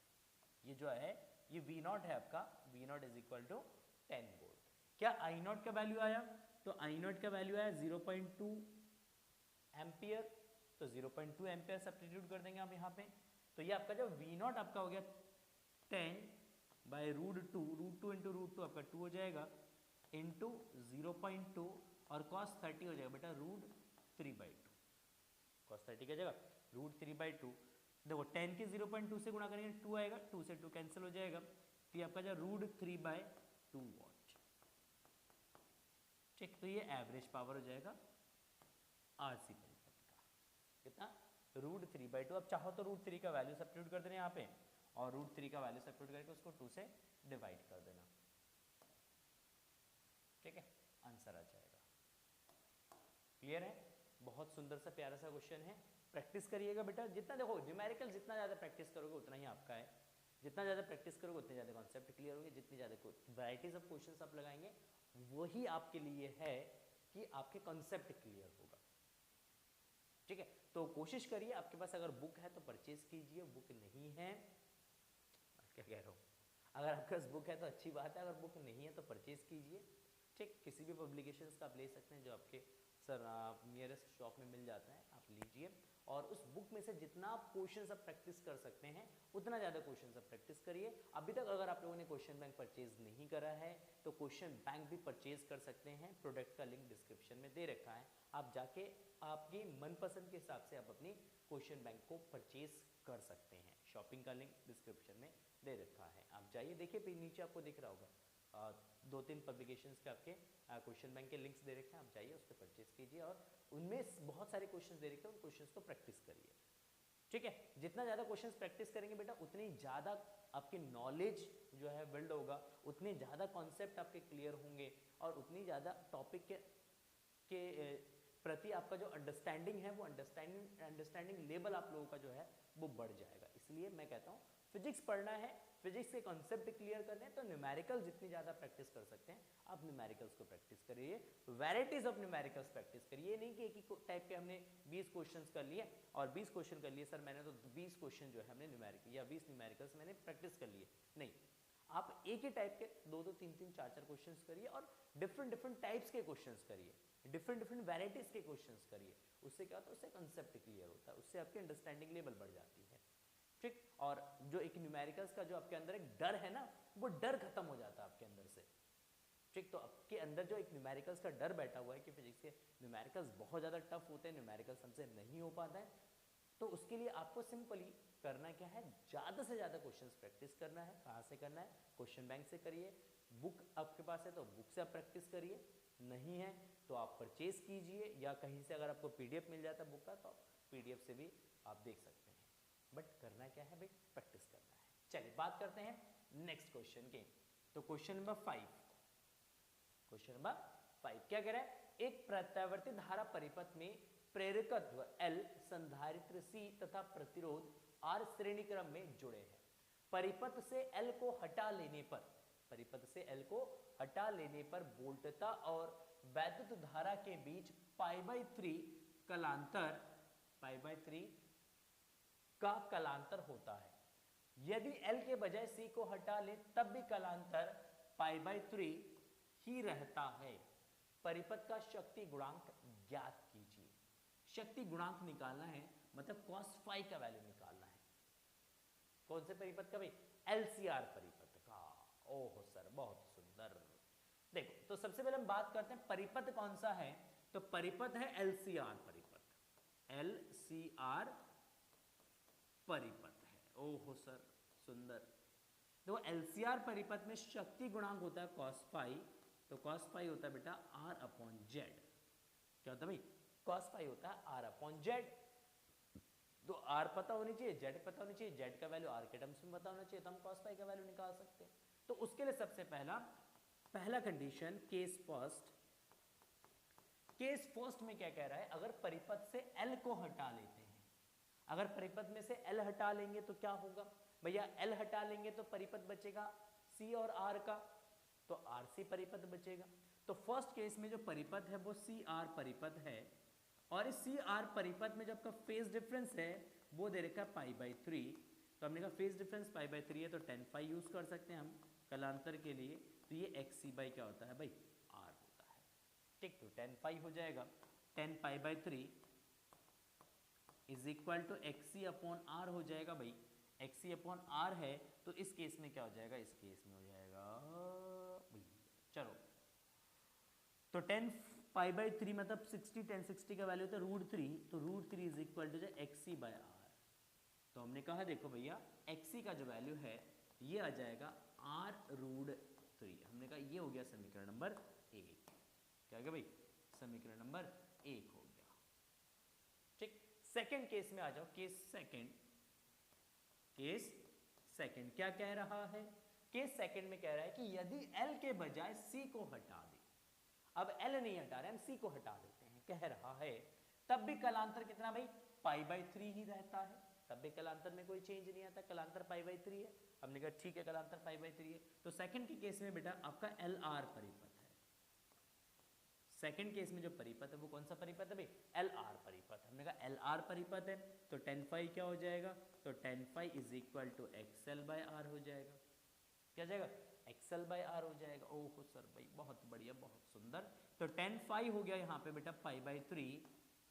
S1: ये जो है ये वी नॉट है आपका, V naught is equal to 10 volt. क्या आई नॉट का वैल्यू आया, तो आई नॉट का वैल्यू आया 0.2 एम्पियर, तो 0.2 एम्पियर सब्स्टिट्यूट कर देंगे आप यहाँ पे। तो ये आपका जो वी नॉट आपका हो गया 10 by root 2, root 2 into root 2 आपका 2 हो जाएगा, इंटू 0.2 और cos 30 हो जाएगा बेटा रूट 3/2। cos 30 क्या जाएगा रूट 3/2। देखो 10 की 0.2 से गुणा करेंगे 2 आएगा, 2 से 2 कैंसिल हो जाएगा, तो ये आपका जो रूट 3/2 वॉट। ठीक, तो ये एवरेज पावर हो जाएगा आरसी परिपथ का, कितना रूट 3/2। अब चाहो तो रूट 3 का वैल्यू सब्स्टिट्यूट कर देना यहाँ पे, और रूट 3 का वैल्यू सब्स्टिट्यूट करके उसको 2 से डिवाइड कर देना। ठीक है, आंसर आ जाएगा। क्लियर है, बहुत सुंदर सा प्यारा सा क्वेश्चन है, प्रैक्टिस करिएगा बेटा। जितना देखो न्यूमेरिकल जितना ज़्यादा प्रैक्टिस करोगे उतना ही आपका है, जितना ज़्यादा प्रैक्टिस करोगे उतने ज़्यादा कॉन्सेप्ट क्लियर होंगे, जितनी ज़्यादा वैराइटीज ऑफ क्वेश्चंस आप लगाएंगे वही आपके लिए है कि आपके कॉन्सेप्ट क्लियर होगा। ठीक है, तो कोशिश करिए, आपके पास अगर बुक है तो परचेज कीजिए, बुक नहीं है क्या कह रहा हूँ, अगर आपके पास बुक है तो अच्छी बात है, अगर बुक नहीं है तो परचेज कीजिए। ठीक, किसी भी पब्लिकेशंस का आप ले सकते हैं जो आपके सर नियरेस्ट शॉप में मिल जाता है, आप लीजिए, और उस बुक में से जितना आप क्वेश्चंस आप प्रैक्टिस कर सकते हैं उतना ज़्यादा क्वेश्चंस आप प्रैक्टिस करिए। अभी तक अगर आप लोगों ने क्वेश्चन बैंक परचेज नहीं करा है तो क्वेश्चन बैंक भी परचेज कर सकते हैं, प्रोडक्ट का लिंक डिस्क्रिप्शन में दे रखा है, आप जाके आपकी मनपसंद के हिसाब से आप अपनी क्वेश्चन बैंक को परचेज कर सकते हैं। शॉपिंग का लिंक डिस्क्रिप्शन में दे रखा है, आप जाइए देखिए, फिर नीचे आपको दिख रहा होगा 2-3 पब्लिकेशंस के आपके क्वेश्चन बैंक के लिंक्स दे रखे हैं, आप जाइए उस पर परचेज कीजिए, और उनमें बहुत सारे क्वेश्चंस दे रखे हैं, उन क्वेश्चंस को प्रैक्टिस करिए। ठीक है, जितना ज़्यादा क्वेश्चंस प्रैक्टिस करेंगे बेटा उतनी ज़्यादा आपकी नॉलेज जो है बिल्ड होगा, उतने ज़्यादा कॉन्सेप्ट आपके क्लियर होंगे, और उतनी ज़्यादा टॉपिक के प्रति आपका जो अंडरस्टैंडिंग है वो अंडरस्टैंडिंग लेवल आप लोगों का जो है वो बढ़ जाएगा। इसलिए मैं कहता हूँ फिजिक्स पढ़ना है, फिजिक्स के कॉन्सेप्ट क्लियर करने हैं, तो न्यूमेरिकल जितनी ज़्यादा प्रैक्टिस कर सकते हैं आप न्यूमेरिकल्स को प्रैक्टिस करिए, वैराइटीज ऑफ न्यूमेरिकल्स प्रैक्टिस करिए। ये नहीं कि एक ही टाइप के हमने 20 क्वेश्चंस कर लिए और 20 क्वेश्चन कर लिए सर मैंने तो 20 क्वेश्चन जो है हमने न्यूमेरिकल या 20 न्यूमेरिकल्स मैंने प्रैक्टिस कर लिए, नहीं, आप एक ही टाइप के 2-2, 3-3, 4-4 क्वेश्चंस करिए, और डिफरेंट टाइप्स के क्वेश्चंस करिए, डिफरेंट वैराइटीज के क्वेश्चंस करिए। उससे क्या होता है, उससे कंसेप्ट क्लियर होता है, उससे आपकी अंडरस्टैंडिंग लेवल बढ़ जाती है। ठीक, और जो एक न्यूमेरिकल्स का जो आपके अंदर एक डर है ना, वो डर खत्म हो जाता है आपके अंदर से। ठीक, तो आपके अंदर जो एक न्यूमेरिकल्स का डर बैठा हुआ है कि फिजिक्स के न्यूमेरिकल्स बहुत ज़्यादा टफ होते हैं, न्यूमेरिकल्स हमसे नहीं हो पाता है, तो उसके लिए आपको सिंपली करना क्या है, ज़्यादा से ज़्यादा क्वेश्चंस प्रैक्टिस करना है। कहाँ से करना है, क्वेश्चन बैंक से करिए, बुक आपके पास है तो बुक से आप प्रैक्टिस करिए, नहीं है तो आप परचेज कीजिए, या कहीं से अगर आपको PDF मिल जाता है बुक का तो PDF से भी आप देख सकते हैं। बट करना क्या है भाई, प्रैक्टिस करना है। चलिए बात करते हैं नेक्स्ट क्वेश्चन के। तो क्वेश्चन नंबर 5, क्वेश्चन नंबर 5 क्या कह रहा है, एक प्रत्यावर्ती धारा परिपथ में प्रेरकत्व L, संधारित्र C तथा प्रतिरोध R श्रेणी क्रम में जुड़े हैं। परिपथ से L को हटा लेने पर, परिपथ से L को हटा लेने पर वोल्टता और वैद्युत धारा के बीच π/3 कलांतर, π/3 का कलांतर होता है। यदि L के बजाय C को हटा ले तब भी कलांतर π/3 ही रहता है। परिपथ का शक्ति गुणांक ज्ञात कीजिए। शक्ति गुणांक निकालना है, मतलब cos phi का वैल्यू निकालना है। कौन से परिपथ का भाई? LCR परिपथ का। ओह सर, बहुत सुंदर। देखो, तो सबसे पहले हम बात करते हैं परिपथ कौन सा है। तो परिपथ है LCR परिपथ, LCR परिपथ है। ओहो सर, सुंदर। देखो, LCR परिपथ में शक्ति गुणांक होता है cos phi, तो cos phi होता है बेटा R/Z। क्या होता है भाई? cos phi होता है R/Z। तो R पता होनी चाहिए, Z पता होनी चाहिए, Z का वैल्यू R के टर्म्स में पता होना चाहिए, तो हम cos phi का वैल्यू निकाल सकते हैं। तो उसके लिए सबसे पहला condition, case first. Case first में क्या कह रहा है? अगर परिपथ से L को हटा लेते हैं, अगर परिपथ में से L हटा लेंगे तो क्या होगा भैया? L हटा लेंगे तो परिपथ बचेगा C और R का, तो RC परिपथ बचेगा। तो फर्स्ट केस में जो परिपथ है वो CR परिपथ है, और इस CR परिपथ में जो आपका फेज डिफरेंस है वो दे रखा है π/3। तो हमने कहा फेज डिफरेंस π/3 है, तो 10 phi यूज कर सकते हैं हम कलांतर के लिए। तो ये XC बाई क्या होता है भाई? R होता है। ठीक, तो 10 phi हो जाएगा। 10 π/3 इज इक्वल टू XC/R हो जाएगा भाई। XC/R है, तो इस केस में क्या हो जाएगा? इस केस में हो जाएगा चलो, तो 10 π/3 मतलब 60, 1060 का वैल्यू होता है √3, तो √3 इज इक्वल टू XC/R। तो हमने कहा देखो भैया, XC का जो वैल्यू है ये आ जाएगा R√3। हमने कहा ये हो गया समीकरण नंबर 1। क्या हो गया भाई? समीकरण नंबर 1 हो गया। ठीक, सेकंड केस में आ जाओ। केस सेकंड क्या कह रहा है? केस सेकंड में कह रहा है कि यदि L के बजाय C को हटा दे, अब L नहीं हटा रहे, हम C को हटा देते हैं, कह रहा है, तब भी कलांतर कितना भाई? π/3 ही रहता है, तब भी कलांतर में कोई चेंज नहीं आता, कलांतर π/3 है। हमने कहा ठीक है, कलांतर π/3 है। तो सेकंड के केस में बेटा आपका LR परिपथ है। सेकंड केस में जो परिपथ है वो कौन सा परिपथ है भाई? LR परिपथ। हमने कहा LR परिपथ है, तो 10 phi क्या हो जाएगा? तो 10 phi is equal to XL/R हो जाएगा। क्या जाएगा? XL/R हो जाएगा। ओह सर भाई, बहुत बढ़िया, बहुत सुंदर। तो 10 phi हो गया यहाँ पे बेटा π/3,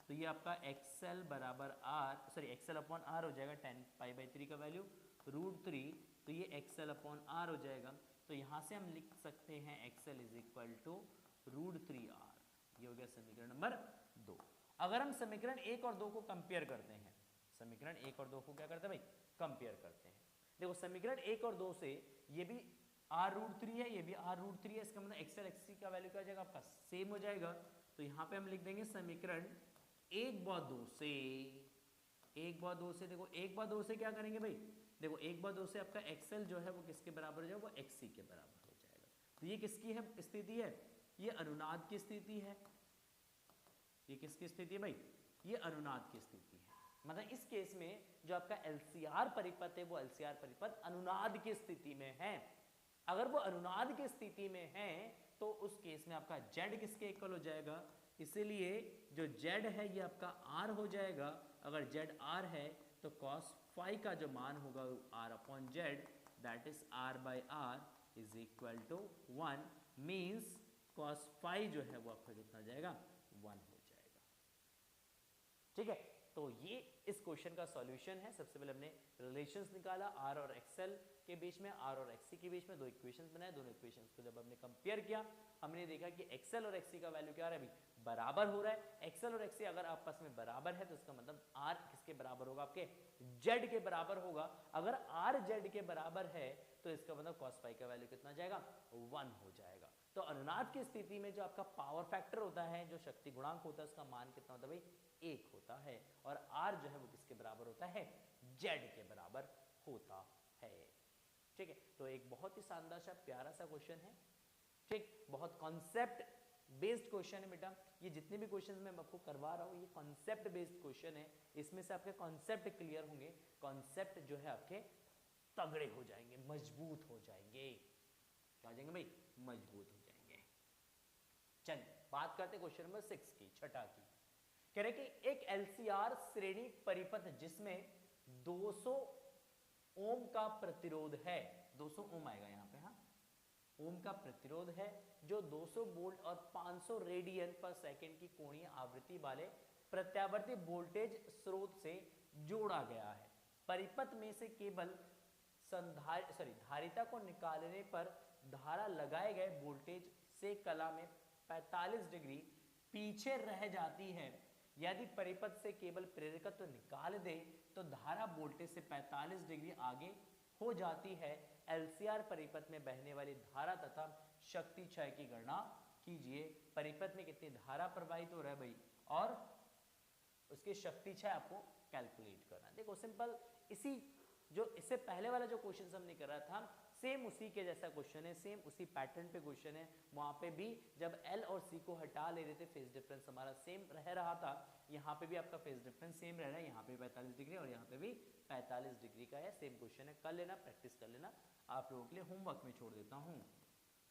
S1: तो ये आपका XL/R हो जाएगा। 10 π/3 का वैल्यू √3, तो ये XL/R हो जाएगा। तो यहाँ से हम लिख सकते हैं XL is equal to √3R। ये हो गया समीकरण नंबर 2। अगर हम समीकरण 1 और 2 को कंपेयर करते हैं, समीकरण 1 और 2 को क्या करते हैं भाई? कंपेयर करते हैं। देखो, समीकरण 1 और 2 से ये भी R√3 है, ये भी R√3 है, इसका मतलब XL XC का वैल्यू क्या हो जाएगा? आपका सेम हो जाएगा। तो यहाँ पे हम लिख देंगे समीकरण 1/2 से, 1/2 से, देखो 1/2 से क्या करेंगे भाई? देखो 1/2 से आपका XL जो है वो किसके बराबर हो जाएगा? वो XC के बराबर हो जाएगा। तो ये किसकी है स्थिति है? ये अनुनाद की स्थिति है। ये किसकी स्थिति है भाई? ये अनुनाद की स्थिति है। मतलब इस केस में जो आपका LCR परिपथ है वो LCR परिपथ अनुनाद की स्थिति में है। अगर वो अनुनाद की स्थिति में है तो उस केस में आपका Z किसके इक्वल हो जाएगा? इसीलिए जो Z है ये आपका R हो जाएगा। अगर Z R है तो cos phi का जो मान होगा R/Z, that is R/R is equal to 1, means cos phi जो है वो आपका कितना जाएगा? 1 हो जाएगा। ठीक है, तो ये इस क्वेश्चन का सॉल्यूशन है। सबसे पहले हमने रिलेशंस निकाला R और XL के बीच में, R और XC के बीच में, दो इक्वेशंस बनाए। दोनों इक्वेशंस को जब हमने कंपेयर किया, हमने देखा कि XL और XC का वैल्यू क्या आ रहा है अभी? बराबर हो रहा है। XL और XC अगर आपस में बराबर है तो इसका मतलब R किसके बराबर होगा? आपके Z के बराबर होगा। अगर R Z के बराबर है तो इसका मतलब cos phi का वैल्यू कितना जाएगा? 1 हो जाएगा। तो अनुनाद की स्थिति में जो आपका पावर फैक्टर होता है, जो शक्ति गुणांक होता है, उसका मान कितना होता है भाई? 1 होता है। और R जो है वो किसके बराबर होता है? Z के बराबर होता है। ठीक है, तो एक बहुत ही शानदार सा प्यारा सा क्वेश्चन है। ठीक, बहुत कॉन्सेप्ट बेस्ड क्वेश्चन है बेटा। ये जितने भी क्वेश्चन मैं आपको करवा रहा हूँ ये कॉन्सेप्ट बेस्ड क्वेश्चन है। इसमें से आपके कॉन्सेप्ट क्लियर होंगे, कॉन्सेप्ट जो है आपके तगड़े हो जाएंगे, मजबूत हो जाएंगे। क्या हो जाएंगे भाई? मजबूत हो जाएंगे। चलिए बात करते क्वेश्चन नंबर 6 की, छठा की। कह रहे कि एक एलसीआर श्रेणी परिपथ जिसमें 200 ओम का प्रतिरोध है, 200 ओम आएगा यहाँ पे, हाँ ओम का प्रतिरोध है, जो 200 वोल्ट और 500 रेडियन पर सेकंड की कोणीय आवृत्ति वाले प्रत्यावर्ती वोल्टेज स्रोत से जोड़ा गया है। परिपथ में से केवल धारिता को निकालने पर धारा लगाए गए वोल्टेज से कला में 45 डिग्री पीछे रह जाती है। यदि परिपथ से केवल प्रेरकत्व निकाल दे तो धारा वोल्टेज से 45 डिग्री आगे हो जाती है। एलसीआर परिपथ में बहने वाली धारा तथा शक्ति क्षय की गणना कीजिए। परिपथ में कितनी धारा प्रवाहित हो रहा है भाई, और उसकी शक्ति क्षय आपको कैलकुलेट करना। देखो सिंपल, इसी जो इससे पहले वाला जो क्वेश्चन हमने करा था सेम उसी के जैसा क्वेश्चन है, सेम उसी पैटर्न पे क्वेश्चन है। वहां पे भी जब एल और सी को हटा ले रहे थे फेज डिफरेंस हमारा सेम रह रहा था। यहाँ पे भी आपका फेज डिफरेंस सेम रह रहा है, यहाँ पे 45 डिग्री और यहाँ पे भी 45 डिग्री का है। सेम क्वेश्चन है, कर लेना, प्रैक्टिस कर लेना। आप लोगों के लिए होमवर्क में छोड़ देता हूँ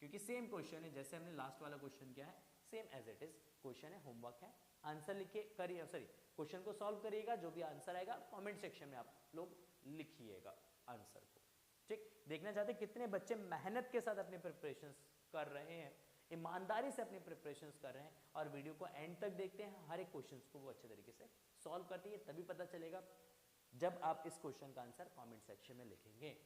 S1: क्योंकि सेम क्वेश्चन है, जैसे हमने लास्ट वाला क्वेश्चन किया है same as it is question है। होमवर्क है, आंसर लिखे करिए, सॉरी क्वेश्चन को सॉल्व करिएगा। जो भी आंसर आएगा कमेंट सेक्शन में आप लोग लिखिएगा आंसर को। ठीक, देखना चाहते कितने बच्चे मेहनत के साथ अपने प्रिपरेशंस कर रहे हैं, ईमानदारी से अपने प्रिपरेशंस कर रहे हैं और वीडियो को एंड तक देखते हैं। हर एक क्वेश्चन को वो अच्छे तरीके से सॉल्व करती है, तभी पता चलेगा जब आप इस क्वेश्चन का आंसर कमेंट सेक्शन में लिखेंगे।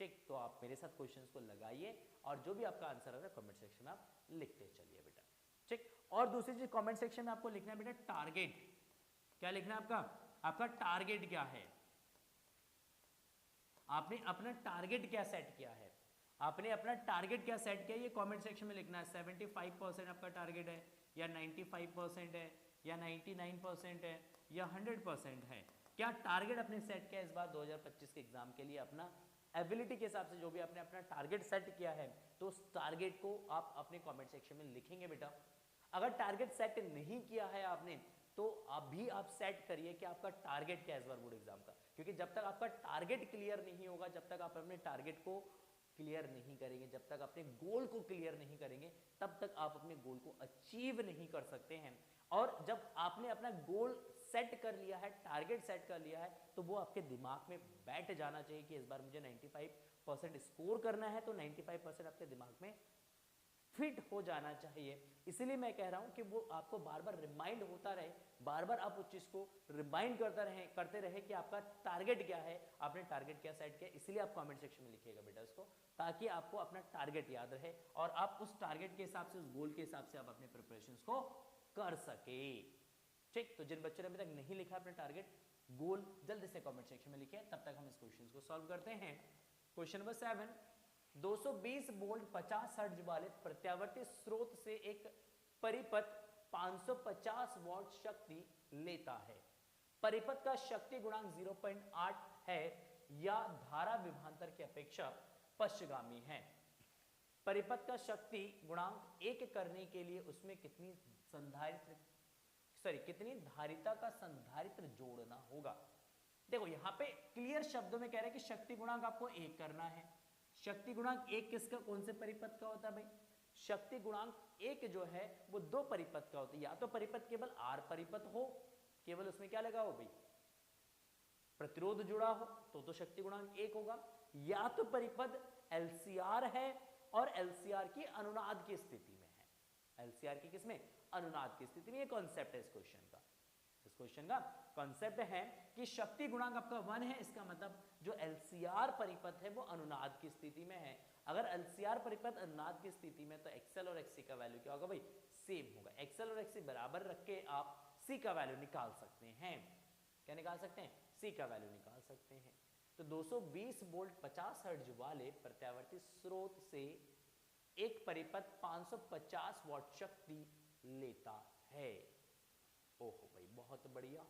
S1: ठीक, तो आप मेरे साथ क्वेश्चंस को लगाइए और जो भी आपका आंसर आ रहा है कमेंट सेक्शन में आप लिखते चलिए बेटा। ठीक, और दूसरी चीज कमेंट सेक्शन में आपको लिखना है बेटा टारगेट। क्या लिखना है आपका? आपका टारगेट क्या है? आपने अपना टारगेट क्या सेट किया है? आपने अपना टारगेट क्या सेट किया ये कमेंट सेक्शन में लिखना है। 75% आपका टारगेट है या 95% है या 99% है या 100% है? क्या टारगेट अपने सेट किया इस बार 2025 के एग्जाम के लिए? अपना एबिलिटी के हिसाब से जो भी आपने अपना टारगेट सेट किया है तो उस टारगेट को आप अपने कमेंट सेक्शन में लिखेंगे बेटा। अगर टारगेट सेट नहीं किया है आपने तो अभी आप सेट करिए कि आपका टारगेट क्या है इस बार बोर्ड एग्जाम का, क्योंकि जब तक आपका टारगेट क्लियर नहीं होगा, जब तक आप अपने टारगेट को क्लियर नहीं करेंगे, जब तक अपने गोल को क्लियर नहीं करेंगे, तब तक आप अपने गोल को अचीव नहीं कर सकते हैं। और जब आपने अपना गोल सेट कर लिया है, टारगेट सेट कर लिया है, तो वो आपके दिमाग में बैठ जाना चाहिए कि इस बार मुझे 95% स्कोर करना है, तो 95% आपके दिमाग में फिट हो जाना चाहिए। इसलिए मैं कह रहा हूं कि वो आपको बार बार रिमाइंड होता रहे, बार बार आप उस चीज को रिमाइंड करते रहे कि आपका टारगेट क्या है, आपने टारगेट क्या सेट किया। इसलिए आप कमेंट सेक्शन में लिखिएगा बेटा इसको, ताकि आपको अपना टारगेट याद रहे और आप उस टारगेट के हिसाब से, उस गोल के हिसाब से आप अपने प्रिपरेशंस को कर सके। ठीक, तो जिन बच्चों ने अभी तक नहीं लिखा अपना टारगेट गोल, जल्दी से कमेंट सेक्शन में लिखे, तब तक हम इस क्वेश्चन को सॉल्व करते हैं। क्वेश्चन नंबर 7, 220 वोल्ट 50 हर्ट्ज वाले प्रत्यावर्ती स्रोत से एक परिपथ 550 वाट शक्ति लेता है। परिपथ का शक्ति गुणांक 0.8 है या धारा विभवांतर की अपेक्षा पश्चगामी है। परिपथ का शक्ति गुणांक 1 करने के लिए उसमें कितनी धारिता का संधारित्र जोड़ना होगा। देखो यहां पे क्लियर शब्दों में कह रहे हैं कि शक्ति गुणांक आपको 1 करना है। शक्ति गुणांक 1 किसका, कौन से परिपथ का होता है भाई? शक्ति गुणांक 1 जो है वो 2 परिपथ का होता है। या तो परिपथ केवल आर परिपथ हो, केवल उसमें क्या लगा हो भाई, प्रतिरोध जुड़ा हो, तो शक्ति गुणांक 1 होगा। या तो परिपथ एलसीआर है और एलसीआर की अनुनाद की स्थिति में है। एलसीआर की किसमें? अनुनाद की स्थिति में। ये कॉन्सेप्ट है इस क्वेश्चन का। इस क्वेश्चन का कॉन्सेप्ट है कि शक्ति गुणांक आपका 1 है, इसका मतलब जो एलसीआर परिपथ है वो अनुनाद की स्थिति में है। अगर एलसीआर परिपथ अनुनाद की स्थिति में तो एक्सएल और एक्सी का वैल्यू क्या होगा भाई? सेम होगा। एक्सएल और एक्सी बराबर रख के आप सी का वैल्यू निकाल सकते हैं। क्या निकाल सकते हैं? सी का वैल्यू निकाल सकते हैं। तो 220 वोल्ट 50 हर्ट्ज वाले प्रत्यावर्ती स्रोत से एक परिपथ 550 वाट शक्ति लेता है। ओहो भाई बहुत बढ़िया।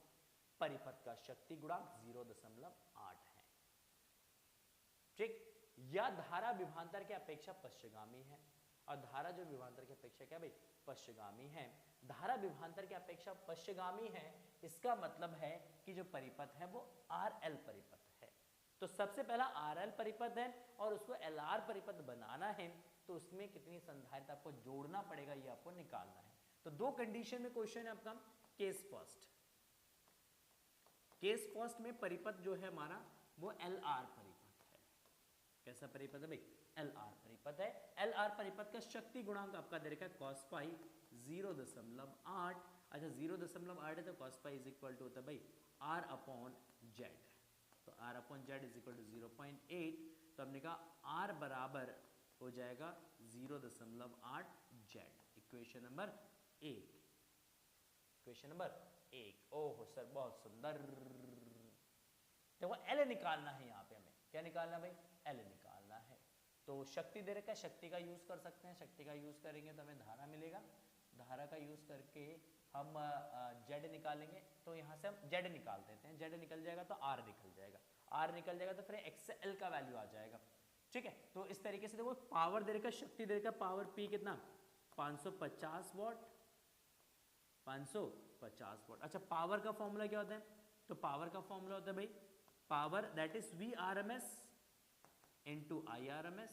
S1: परिपथ का शक्ति गुणांक 0.8 है। ठीक, या धारा विभवांतर की अपेक्षा पश्चगामी है। और धारा जो विभवांतर की अपेक्षा क्या भाई पश्चगामी है। धारा विभवांतर की अपेक्षा पश्चगामी है, इसका मतलब है कि जो परिपथ है वो RL परिपथ है। तो सबसे पहला RL परिपथ है और उसको LR परिपथ बनाना है, तो उसमें कितनी संधारिता आपको जोड़ना पड़ेगा ये आपको निकालना है। तो दो कंडीशन में क्वेश्चन है आपका। केस फर्स्ट, केस फर्स्ट में परिपथ जो है हमारा वो LR परिपथ है। कैसा परिपथ है भाई? LR परिपथ है। LR परिपथ का शक्ति गुणांक आपका दे रखा है cos पाई 0.8। अच्छा 0.8 है तो cos pi is equal to होता है भाई R अपॉन Z। तो R upon Z is equal to 0.8, तो हमने कहा R बराबर हो जाएगा 0.8 Z। Equation number 1, equation number 1। ओहो सर बहुत सुंदर। देखो L निकालना है, यहाँ पे हमें क्या निकालना भाई? L निकालना है। तो शक्ति दे रखा है, शक्ति का यूज कर सकते हैं। शक्ति का यूज करेंगे तो हमें धारा मिलेगा, धारा का यूज करके हम Z निकालेंगे। तो यहाँ से हम Z निकाल देते हैं, Z निकल जाएगा तो R निकल जाएगा, R निकल जाएगा तो फिर XL का वैल्यू आ जाएगा। ठीक है, तो इस तरीके से देखो पावर दे रखा, शक्ति दे रखा, पावर P कितना 550 वॉट, 550 वॉट। अच्छा पावर का फॉर्मूला क्या होता है? तो पावर का फॉर्मूला होता है भाई power that is VRMS into IRMS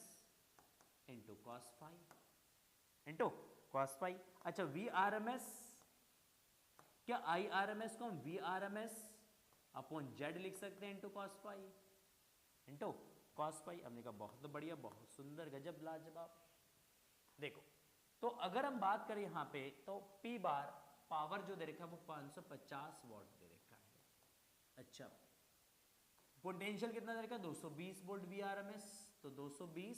S1: into cos phi into cos phi. अच्छा VRMS क्या IRMS को हम VRMS अपॉन Z लिख सकते हैं into cos phi into cos phi. हमने कहा बहुत बढ़िया, बहुत सुंदर, गजब, लाजवाब। देखो तो अगर हम बात करें यहाँ पे तो P बार पावर जो दे रखा है वो 550 वॉट दे रखा है। अच्छा पोटेंशियल कितना दे रखा है? 220 वोल्ट VRMS। तो 220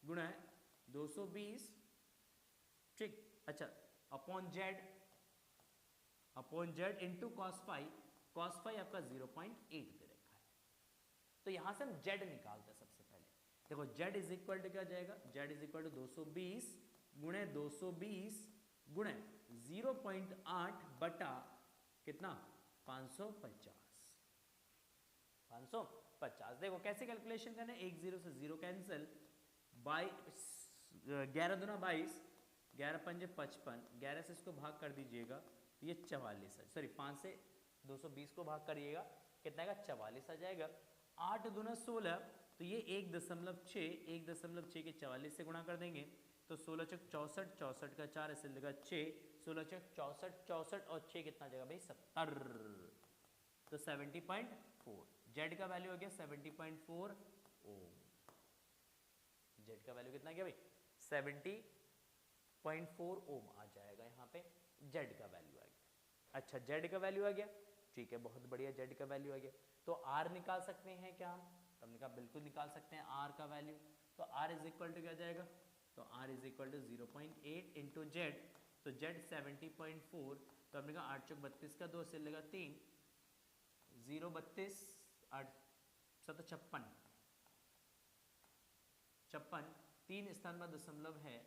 S1: गुणा है 220, ठीक। अच्छा upon Z into cos phi, cos phi आपका 0.8 दे रखा है। तो यहां से हम Z निकालते हैं सबसे पहले। देखो Z इज इक्वल टू क्या जाएगा? Z इज इक्वल टू 220 गुणे 220 गुणे 0.8 बटा कितना 550। देखो कैसे कैलकुलेशन करना है, 1 0 से 0 कैंसिल, 11 दूना 22, 11 पंजे 55, 11 से इसको भाग कर दीजिएगा तो ये 44 है। सॉरी 5 से 220 को भाग करिएगा कितना आएगा? 44 आ जाएगा। 8 दूना 16, तो ये 1.6, 1.6 के 44 से गुणा कर देंगे तो 16 चौक 64, 64 का 4 ऐसे लगा 6, 16 चौक 64, 64 और 6 कितना जाएगा भाई? 70। तो 70.4 Z का वैल्यू हो गया 70.4 ओम। Z का वैल्यू कितना गया भाई? 70.4 ओम आ जाएगा यहाँ पे, Z का वैल्यू आ गया। अच्छा Z का वैल्यू आ गया, ठीक है, बहुत बढ़िया, Z का वैल्यू आ गया। तो R निकाल सकते हैं क्या हम? तो हमने कहा बिल्कुल निकाल सकते हैं R का वैल्यू। तो R इज इक्वल टू क्या जाएगा? तो R is equal to 0.8 into Z, तो Z 70.4, तो हमने कहा 8 चौक 32 का 2 से लगा 3, 0 32 8 7 56, 3 स्थान पर दशमलव है।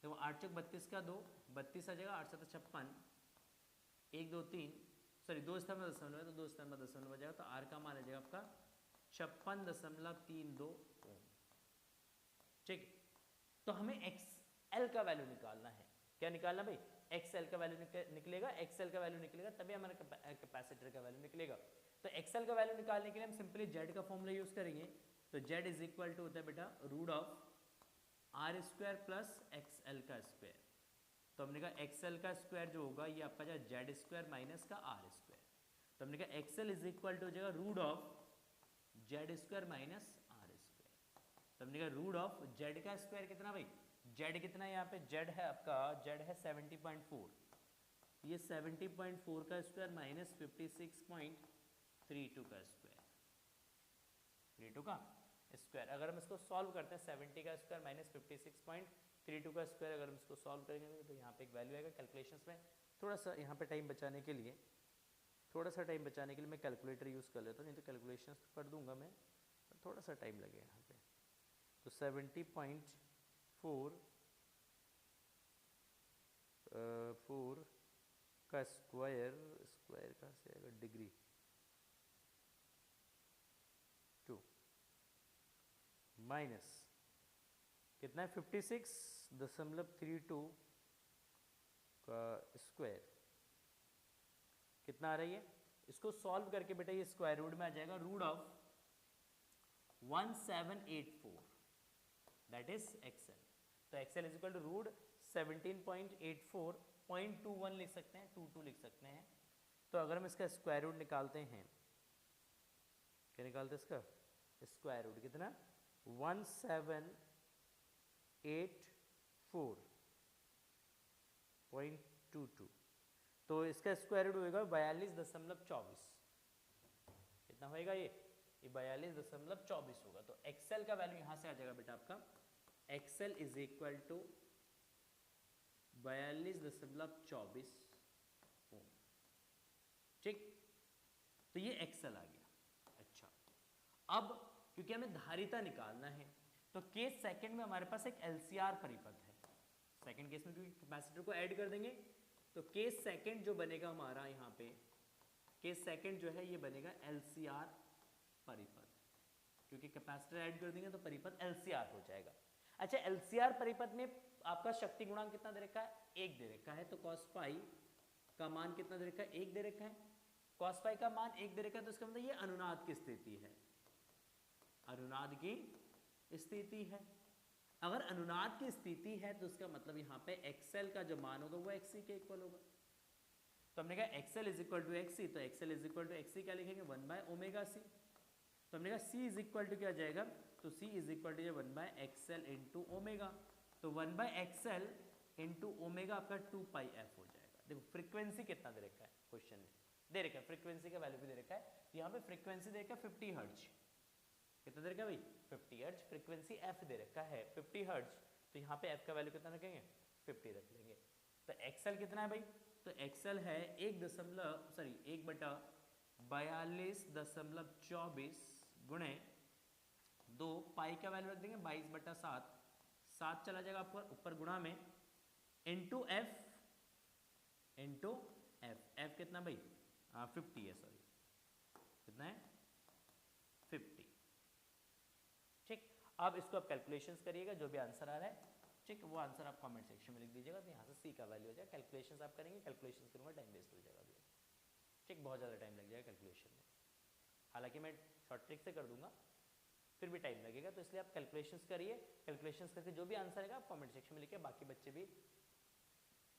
S1: देखो 8 चौक 32 का 2, 32 आ जाएगा, 8 7 56, 1 2 3, सॉरी 2 स्थान में दशमलव है तो 2 स्थान में दशमलव हो जाएगा। तो R का मान आ जाएगा आपका 56.32 ओम। ठीक, तो हमें XL का वैल्यू निकालना है। क्या निकालना भाई? XL का वैल्यू निकलेगा, XL का वैल्यू निकलेगा तभी हमारा कैपेसिटर का वैल्यू निकलेगा। तो XL का वैल्यू निकालने के लिए हम सिंपली Z का फॉर्मूला यूज करेंगे। तो Z इज इक्वल टू होता है बेटा root of R square plus XL का स्क्वायर। तो हमने कहा XL का स्क्वायर जो होगा ये आपका जाए Z स्क्वायर माइनस का R स्क्वायर। तो हमने कहा XL इज इक्वल टू हो जाएगा root of Z square minus R square. तो हमने कहा रूट ऑफ Z का स्क्वायर कितना भाई? Z कितना है यहाँ पे? Z है आपका, Z है 70.4, ये 70.4 का स्क्वायर माइनस 56.32 का स्क्वायर, 32 का स्क्वायर। अगर हम इसको सॉल्व करते हैं 70 का स्क्वायर माइनस 56.32 का स्क्वायर, अगर हम इसको सॉल्व करेंगे तो यहाँ पे एक वैल्यू आएगा। कैलकुलेशंस में थोड़ा सा यहाँ पे टाइम बचाने के लिए मैं कैलकुलेटर यूज़ कर लेता हूँ, नहीं तो कैलकुलेशंस तो कर दूंगा मैं, थोड़ा सा टाइम लगेगा यहाँ पे। तो 70.4 4 का स्क्वायर कहाँ से आएगा? डिग्री, माइनस कितना है 56.32 का स्क्वायर कितना आ रही है। इसको सॉल्व करके बेटा ये स्क्वायर रूट में आ जाएगा root of 1784 that is XL. तो XL is equal to root 17.84 0.21 लिख सकते हैं 22 लिख सकते हैं। तो अगर हम इसका स्क्वायर रूट निकालते हैं, क्या निकालते हैं इसका स्क्वायर रूट कितना 1784.22 तो इसका स्क्वायर रूट होगा 42.24। कितना होएगा ये 42.24 होगा। तो एक्सएल का वैल्यू यहां से आ जाएगा बेटा आपका एक्सएल इज इक्वल टू 42.24 ओम। ठीक, तो ये एक्सएल आ गया। अच्छा, अब क्योंकि हमें धारिता निकालना है तो केस सेकंड में हमारे पास एक एलसीआर परिपथ है। सेकंड केस में क्योंकि कैपेसिटर को ऐड कर देंगे तो केस सेकंड जो बनेगा हमारा यहाँ पे केस सेकंड जो है ये बनेगा एलसीआर परिपथ, क्योंकि कैपेसिटर ऐड कर देंगे तो परिपथ एलसीआर हो जाएगा। अच्छा, एलसीआर परिपथ में आपका शक्ति गुणांक कितना दे रखा है 1 दे रखा है। तो cos पाई का मान कितना दे रखा है 1 दे रखा है। cos पाई का मान 1 दे रखा है तो इसका मतलब ये अनुनाद की स्थिति है, अनुनाद की स्थिति है। अगर अनुनाद की स्थिति है तो उसका मतलब यहाँ पे एक्सएल का जो मान होगा वो एक्सी के इक्वल होगा। तो हमने कहा XL is equal to XC, तो XL is equal to XC क्या लिखेंगे 1/ओमेगा सी। तो हमने कहा सी इज इक्वल टू क्या जाएगा, तो सी इज इक्वल टू 1/एक्सएल इंटू ओमेगा। तो 1/एक्सएल इंटू ओमेगा आपका 2πf हो जाएगा। देखो फ्रीक्वेंसी कितना दे रखा है क्वेश्चन में, दे रखा है फ्रीक्वेंसी का वैल्यू भी दे रखा है। यहाँ पे फ्रीक्वेंसी दे रखा है 50 हर्ट्ज। कितना दे रखा है भाई 50 हर्ट्ज। फ्रीक्वेंसी एफ दे रखा है 50 हर्ट्ज। तो यहाँ पे एफ का वैल्यू कितना रखेंगे 50 रख लेंगे। तो एक्सएल कितना है भाई, तो एक्सएल है 1/42.24 गुणे 2 पाई का वैल्यू रख देंगे 22/7, 7 चला जाएगा आपको ऊपर गुणा में इंटू एफ एफ कितना भाई 50 है, सॉरी कितना है 50। ठीक, अब इसको आप कैलकुलेशंस करिएगा, जो भी आंसर आ रहा है ठीक वो आंसर आप कमेंट सेक्शन में लिख दीजिएगा। तो यहाँ से सी का वैल्यू हो जाएगा। कैलकुलेशंस आप करेंगे, कैलकुलेशंस करूँगा टाइम वेस्ट हो जाएगा अभी। ठीक, बहुत ज़्यादा टाइम लग जाएगा कैलकुलेशन में, हालांकि मैं शॉर्ट ट्रिक से कर दूंगा फिर भी टाइम लगेगा। तो इसलिए आप कैलकुलेशंस करिए, कैलकुलेशंस करके जो भी आंसर आएगा आप कमेंट सेक्शन में लिखिए। बाकी बच्चे भी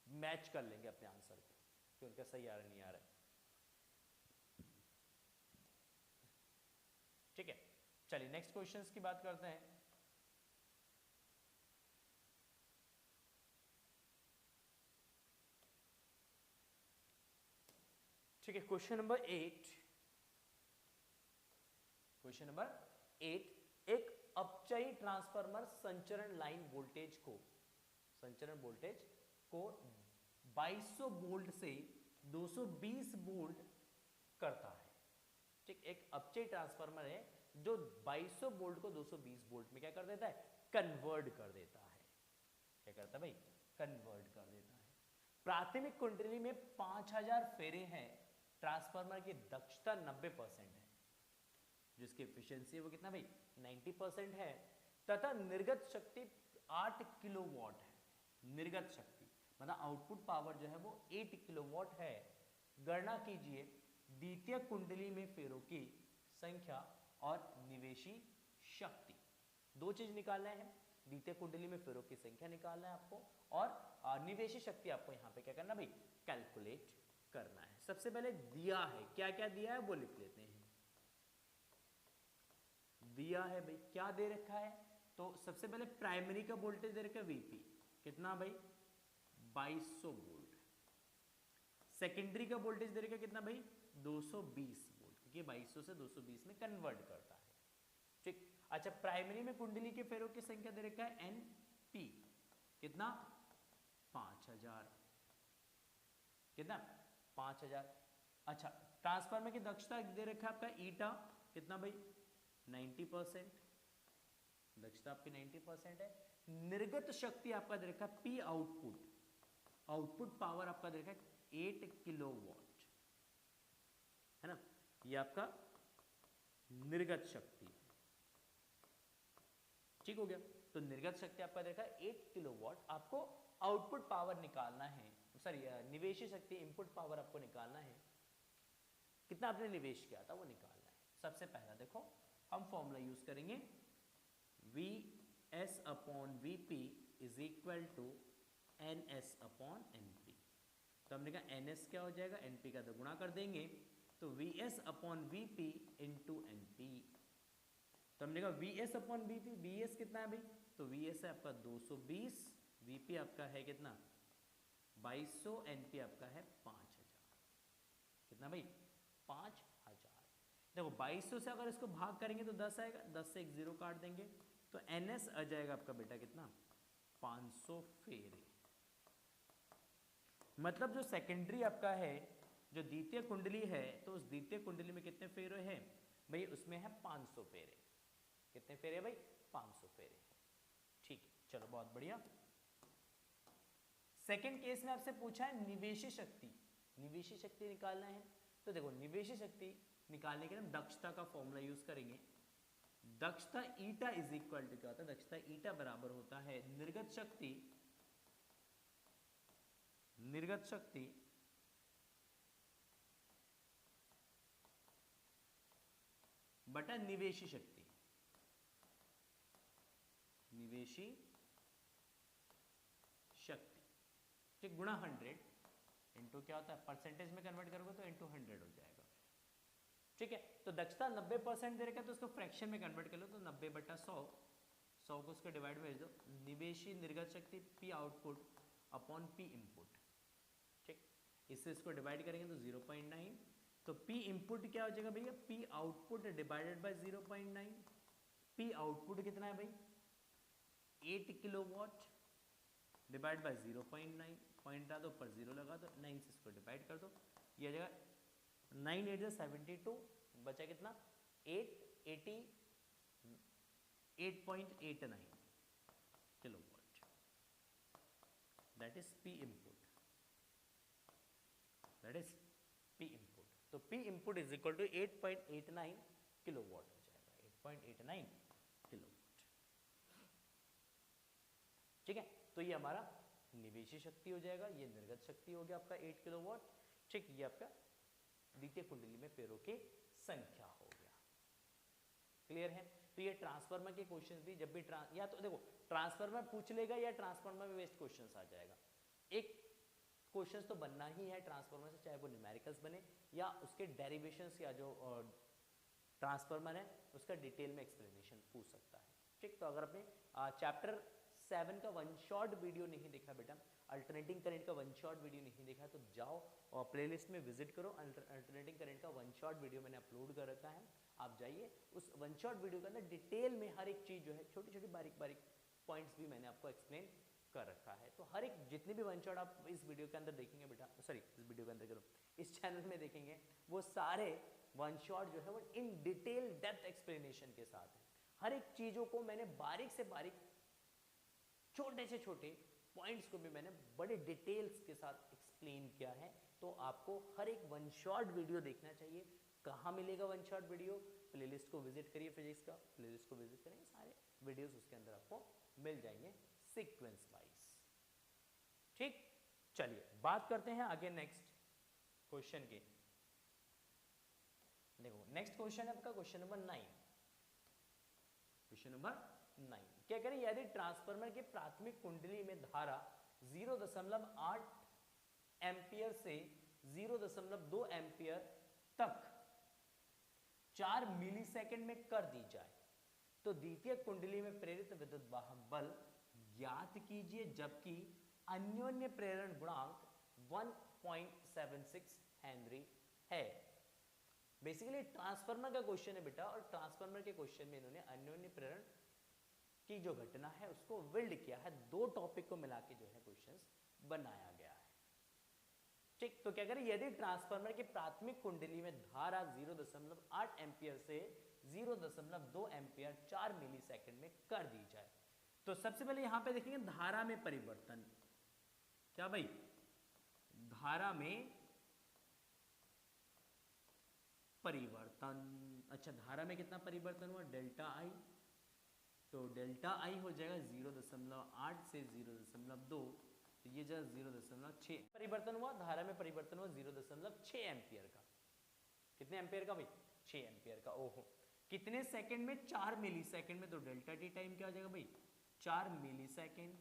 S1: मैच कर लेंगे अपने आंसर को कि उनका सही आ रहा नहीं आ रहा है। ठीक है, चलिए नेक्स्ट क्वेश्चंस की बात करते हैं। ठीक है, क्वेश्चन नंबर 8। क्वेश्चन नंबर 8, एक अपचयी ट्रांसफार्मर संचरण लाइन वोल्टेज को 2200 वोल्ट से 220 वोल्ट करता है। ठीक, एक अपचयी ट्रांसफार्मर है जो 2200 वोल्ट को 220 वोल्ट में क्या कर देता है, कन्वर्ट कर देता है। क्या करता है भाई, कन्वर्ट कर देता है। प्राथमिक कुंडली में 5000 फेरे हैं। ट्रांसफार्मर की दक्षता 90% है, जिसकी एफिशिएंसी है वो कितना भाई 90% है, तथा निर्गत शक्ति 8 किलोवाट है। निर्गत शक्ति मतलब आउटपुट पावर जो है वो 8 किलोवाट है। गणना कीजिए द्वितीय कुंडली में फेरों की संख्या और निवेशी शक्ति। दो चीज निकालना है, द्वितीय कुंडली में फेरों की संख्या निकालना है आपको और निवेशी शक्ति आपको यहाँ पे क्या करना भाई कैलकुलेट करना है। सबसे पहले दिया है, क्या क्या दिया है वो लिख लेते हैं। दिया है भाई क्या दे रखा है, तो सबसे पहले प्राइमरी का वोल्टेज दे रखा है वीपी कितना भाई 2200 वोल्ट। सेकेंडरी का वोल्टेज दे रखा है कितना भाई 220 वोल्ट, क्योंकि 2200 से 220 में कन्वर्ट करता है। ठीक, अच्छा प्राइमरी में कुंडली के फेरों की संख्या दे रखा है एनपी कितना 5000, कितना 5000। अच्छा ट्रांसफार्मर की दक्षता दे रखा है आपका ईटा कितना भाई 90%, दक्षता आपकी 90% है। निर्गत शक्ति आपका दे रखा है पी आउटपुट, आउटपुट पावर आपका दे रखा है 8 किलोवाट है ना, ये आपका निर्गत शक्ति। ठीक हो गया। तो निर्गत शक्ति आपका देखा 8 किलोवाट, आपको आउटपुट पावर निकालना है, सॉरी निवेशी शक्ति इनपुट पावर आपको निकालना है, कितना आपने निवेश किया था वो निकालना है। सबसे पहला देखो हम फॉर्मूला यूज करेंगे, V S upon V P is equal to N S upon N P. तो हमने कहा एन एस क्या हो जाएगा, एन पी का तो गुणा कर देंगे, तो V S upon V P into N P. तो हमने कहा V S upon V P, V S कितना है भाई, तो वी एस है आपका 220, वी पी आपका है कितना 2200, एन पी आपका है 5000। कितना भाई 5000। देखो 2200 से अगर इसको भाग करेंगे तो 10 आएगा, 10 से एक जीरो काट देंगे, तो एन एस आ जाएगा आपका बेटा कितना 500 फेरे। मतलब जो सेकेंडरी आपका है, जो द्वितीय कुंडली है, तो उस द्वितीय कुंडली में कितने फेरे हैं भाई, उसमें है 500 फेरे। कितने फेरे भाई 500 फेरे। ठीक है, चलो बहुत बढ़िया। सेकंड केस में आपसे पूछा है निवेशी शक्ति, निवेशी शक्ति निकालना है। तो देखो निवेशी शक्ति निकालने के लिए हम दक्षता का फॉर्मूला यूज करेंगे। दक्षता ईटा इज इक्वल टू क्या होता है, दक्षता ईटा बराबर होता है निर्गत शक्ति, निर्गत शक्ति बटा निवेशी शक्ति, निवेशी शक्ति, ठीक, गुणा 100 इंटू क्या होता है, परसेंटेज में कन्वर्ट करोगे तो इंटू 100 हो जाएगा। ठीक है, तो दक्षता 90% दे रखा है, तो उसको फ्रैक्शन में कन्वर्ट कर लो, तो 90 बटा 100, 100 को उसको डिवाइड में भेज दो, निवेशी निर्गत शक्ति P output upon P input. ठीक, इससे इसको डिवाइड करेंगे तो 0.9, तो पी इनपुट क्या हो जाएगा भैया, P output divided by 0.9। P output कितना है भाई 8 किलोवाट डिवाइड बाय 0.9, पॉइंट डाल दो, ऊपर 0 लगा दो, 9 से इसको डिवाइड कर दो, ये आ जाएगा 9 8 72, बचा कितना 8.89 kilowatt, that is P input, that is P input. तो P input is equal to 8.89 kilowatt हो जाएगा, 8.89 किलोवाट। ठीक है, तो ये हमारा निवेशी शक्ति हो जाएगा, ये निर्गत शक्ति हो गया आपका 8 किलोवाट। ठीक, ये आपका द्वितीय कुंडली में पेड़ों की संख्या हो गया। क्लियर है? तो ये ट्रांसफार्मर के क्वेश्चंस भी जब भी या तो देखो ट्रांसफार्मर पूछ लेगा या ट्रांसफार्मर में वेस्ट क्वेश्चंस आ जाएगा। एक क्वेश्चंस तो बनना ही है ट्रांसफार्मर से, चाहे वो न्यूमेरिकल्स बने या उसके डेरिवेशंस या जो ट्रांसफार्मर है उसका डिटेल में एक्सप्लेनेशन पूछ सकता है। ठीक, तो अगर आपने चैप्टर 7 का वन शॉट वीडियो नहीं देखा बेटा, अल्टरनेटिंग करंट का वन शॉट वीडियो नहीं देखा, तो जाओ और प्लेलिस्ट में विजिट करो, अल्टरनेटिंग करंट का वन शॉट वीडियो मैंने अपलोड कर रखा है, आप जाइए उस वन शॉट वीडियो के अंदर डिटेल में हर एक चीज़ जो है, छोटी छोटी बारीक बारीक पॉइंट्स भी मैंने आपको एक्सप्लेन कर रखा है। तो हर एक जितने भी वन शॉट आप इस वीडियो के अंदर देखेंगे बेटा, सॉरी इस वीडियो के अंदर करो, इस चैनल में देखेंगे, वो सारे वन शॉट जो है वो इन डिटेल डेप्थ एक्सप्लेनेशन के साथ है। हर एक चीज़ों को मैंने बारीक से बारीक, छोटे से छोटे पॉइंट्स को भी मैंने बड़े डिटेल्स के साथ एक्सप्लेन किया है। तो आपको हर एक वन शॉट वीडियो देखना चाहिए। कहाँ मिलेगा वन शॉट वीडियो? प्लेलिस्ट को विजिट करिए, फिजिक्स का प्लेलिस्ट को विजिट करेंगे, सारे वीडियोस उसके अंदर आपको मिल जाएंगे सीक्वेंस वाइज। ठीक, चलिए बात करते हैं आगे नेक्स्ट क्वेश्चन के। देखो नेक्स्ट क्वेश्चन है आपका क्वेश्चन नंबर 9। क्वेश्चन नंबर 9 क्या करें, यदि ट्रांसफार्मर के प्राथमिक कुंडली में धारा 0.8 एम्पियर से 0.2 एम्पियर तक 4 मिलीसेकंड में कर दी जाए तो द्वितीय कुंडली में प्रेरित विद्युत वाहक बल ज्ञात कीजिए, जबकि अन्योन्य प्रेरण गुणांक 1.76 हेनरी है। बेसिकली ट्रांसफार्मर का क्वेश्चन है बेटा, और ट्रांसफार्मर के क्वेश्चन में इन्होंने अन्योन्य प्रेरण की जो घटना है उसको वेल्ड किया है, दो टॉपिक को मिला के जो है क्वेश्चंस बनाया गया है। ठीक, तो क्या करें, यदि ट्रांसफार्मर के प्राथमिक कुंडली में धारा 0.8 एम्पियर से 0.2 एम्पियर 4 मिलीसेकंड में कर दी जाए, तो सबसे पहले यहां पे देखेंगे धारा में परिवर्तन। क्या भाई, धारा में परिवर्तन। अच्छा, धारा में कितना परिवर्तन हुआ, डेल्टा आई तो डेल्टा आई हो जाएगा 0.8 से 0.2, तो ये जो 0.6 परिवर्तन हुआ, धारा में परिवर्तन हुआ 0.6 एम्पियर का। कितने एम्पियर का भाई? 6 एम्पियर का। ओहो, कितने सेकंड में? 4 मिली सेकंड में। तो डेल्टा टी टाइम क्या हो जाएगा भाई? 4 मिली सेकेंड।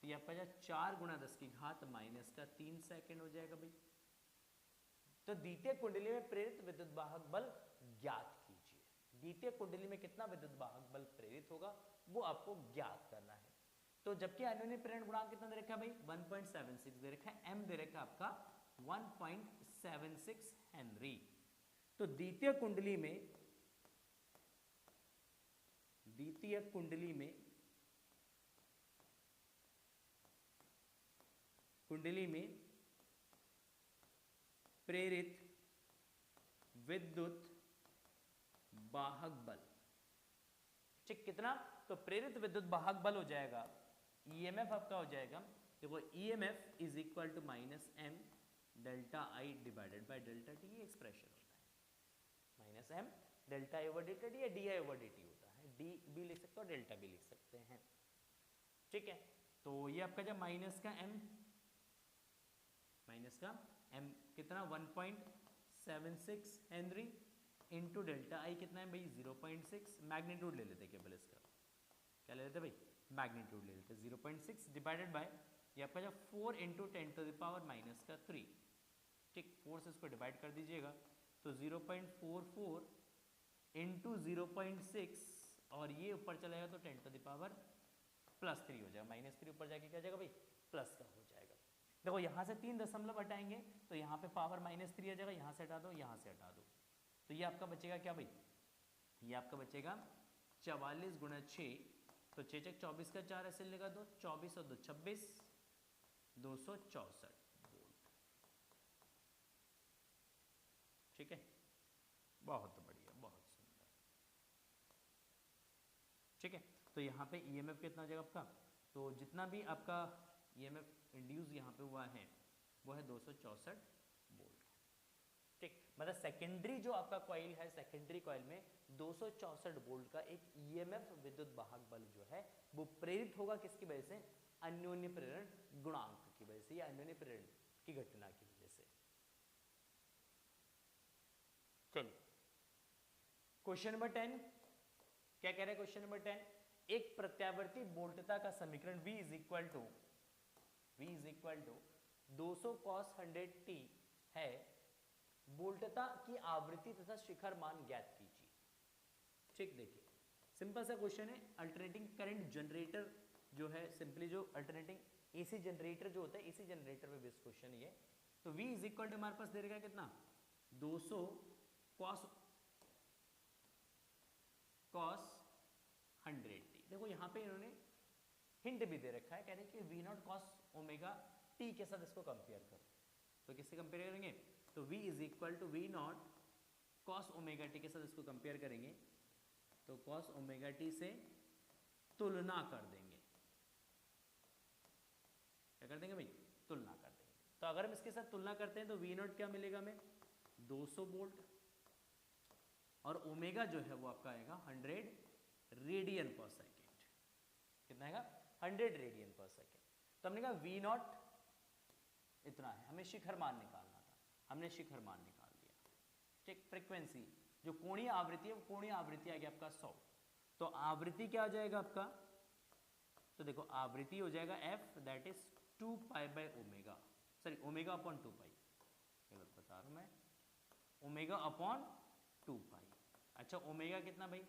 S1: तो ये आपका 4 गुणा 10 की घात माइनस का 3 सेकंड हो जाएगा भाई। तो द्वितीय कुंडली में प्रेरित विद्युत वाहक बल ज्ञात कीजिए। द्वितीय कुंडली में कितना विद्युत वाहक बल प्रेरित होगा वो आपको ज्ञात करना है। तो जबकि अन्योन्य प्रेरण गुणांक कितना दे रखा है भाई? 1.76 दे रखा है, एम दे रखा है आपका 1.76 हेनरी। तो द्वितीय कुंडली में प्रेरित विद्युत वाहक बल, ठीक, कितना? तो प्रेरित विद्युत वाहक बल हो जाएगा, ईएमएफ आपका हो जाएगा, देखो EMF is equal to minus M delta I divided by delta T. ये एक्सप्रेशन होता है minus M delta I over delta T या D I over D T होता है। डी भी लिख सकते हो, डेल्टा भी लिख सकते हैं, ठीक है। तो ये आपका जब माइनस का एम कितना? 1.76 हेनरी इंटू डेल्टा आई कितना है भाई? 0.6। मैग्नीट्यूड ले लेते केवल इसका, क्या ले लेते भाई? मैग्नीट्यूड ले लेते। 0.6 डिवाइडेड बाय ये आपका जब 4 इंटू 10⁻³ ठीक, 4 से इसको डिवाइड कर दीजिएगा तो 0.44 इंटू 0.6 और ये ऊपर चला जाएगा तो 10⁻+3 हो जाएगा। -3 ऊपर जाके क्या हो जाएगा भाई? प्लस का हो जाएगा। देखो यहाँ से 3 दशमलव हटाएंगे तो यहाँ पे पावर -3 आ जाएगा, यहाँ से हटा दो, यहाँ से हटा दो, तो ये आपका बचेगा क्या भाई? ये आपका बचेगा 44 गुणा 6, तो 6 चक 24 का 4 ऐसे लगा दो, 24 और 2 26, 264 वोल्ट, ठीक है। बहुत बढ़िया, बहुत सुंदर, ठीक है। तो यहाँ पे ईएमएफ कितना हो जाएगा आपका? तो जितना भी आपका ईएमएफ इंड्यूस यहाँ पे हुआ है वो है 264 वोल्ट, ठीक। मतलब सेकेंडरी जो आपका कॉइल है, सेकेंडरी कॉइल में 264 वोल्ट का एक ईएमएफ विद्युत वाहक बल जो है वो प्रेरित होगा किसकी वजह से? अन्योन्य प्रेरण गुणांक की वजह से या अन्योन्य प्रेरण की घटना की वजह से। चलिए क्वेश्चन नंबर 10 क्या कह रहे हैं? क्वेश्चन नंबर 10, एक प्रत्यावर्ती वोल्टता का समीकरण V is equal to 200 cos 100t है। वोल्टता की आवृत्ति तथा शिखर मान ज्ञात कीजिए, ठीक। देखिए सिंपल सा क्वेश्चन है। अल्टरनेटिंग करंट जनरेटर जो है, सिंपली जो अल्टरनेटिंग एसी जनरेटर जो होता है, एसी जनरेटर में बेस्ड क्वेश्चन ये। तो V इज इक्वल टू हमारे पास दे रखा है कितना? 200 cos 100t। देखो यहाँ पे इन्होंने हिंट भी दे रखा है, कह रहे हैं कि V0 cos ओमेगा t के साथ इसको कंपेयर करो। तो किससे कंपेयर करेंगे? तो V is equal to V0 cos omega t के साथ इसको कंपेयर करेंगे तो cos ओमेगा t से तुलना कर देंगे। क्या कर देंगे भाई? तुलना कर देंगे। तो अगर हम इसके साथ तुलना करते हैं तो V0 क्या मिलेगा हमें? 200 वोल्ट, और ओमेगा जो है वो आपका आएगा 100 रेडियन पर सेकेंड। कितना आएगा? 100 रेडियन पर सेकेंड। तो हमने कहा V0 इतना है, हमें शिखर मान निकालना था, हमने शिखर मान निकाल दिया, ठीक। फ्रीक्वेंसी जो कोणीय आवृत्ति है वो कोणीय आवृत्ति आ गया आपका 100। तो आवृत्ति क्या हो जाएगा आपका? तो देखो आवृत्ति हो जाएगा F that is 2 pi by omega, sorry omega upon 2 पाई, गलत बता रहा हूं मैं, ओमेगा अपॉन 2 पाई। अच्छा ओमेगा कितना भाई?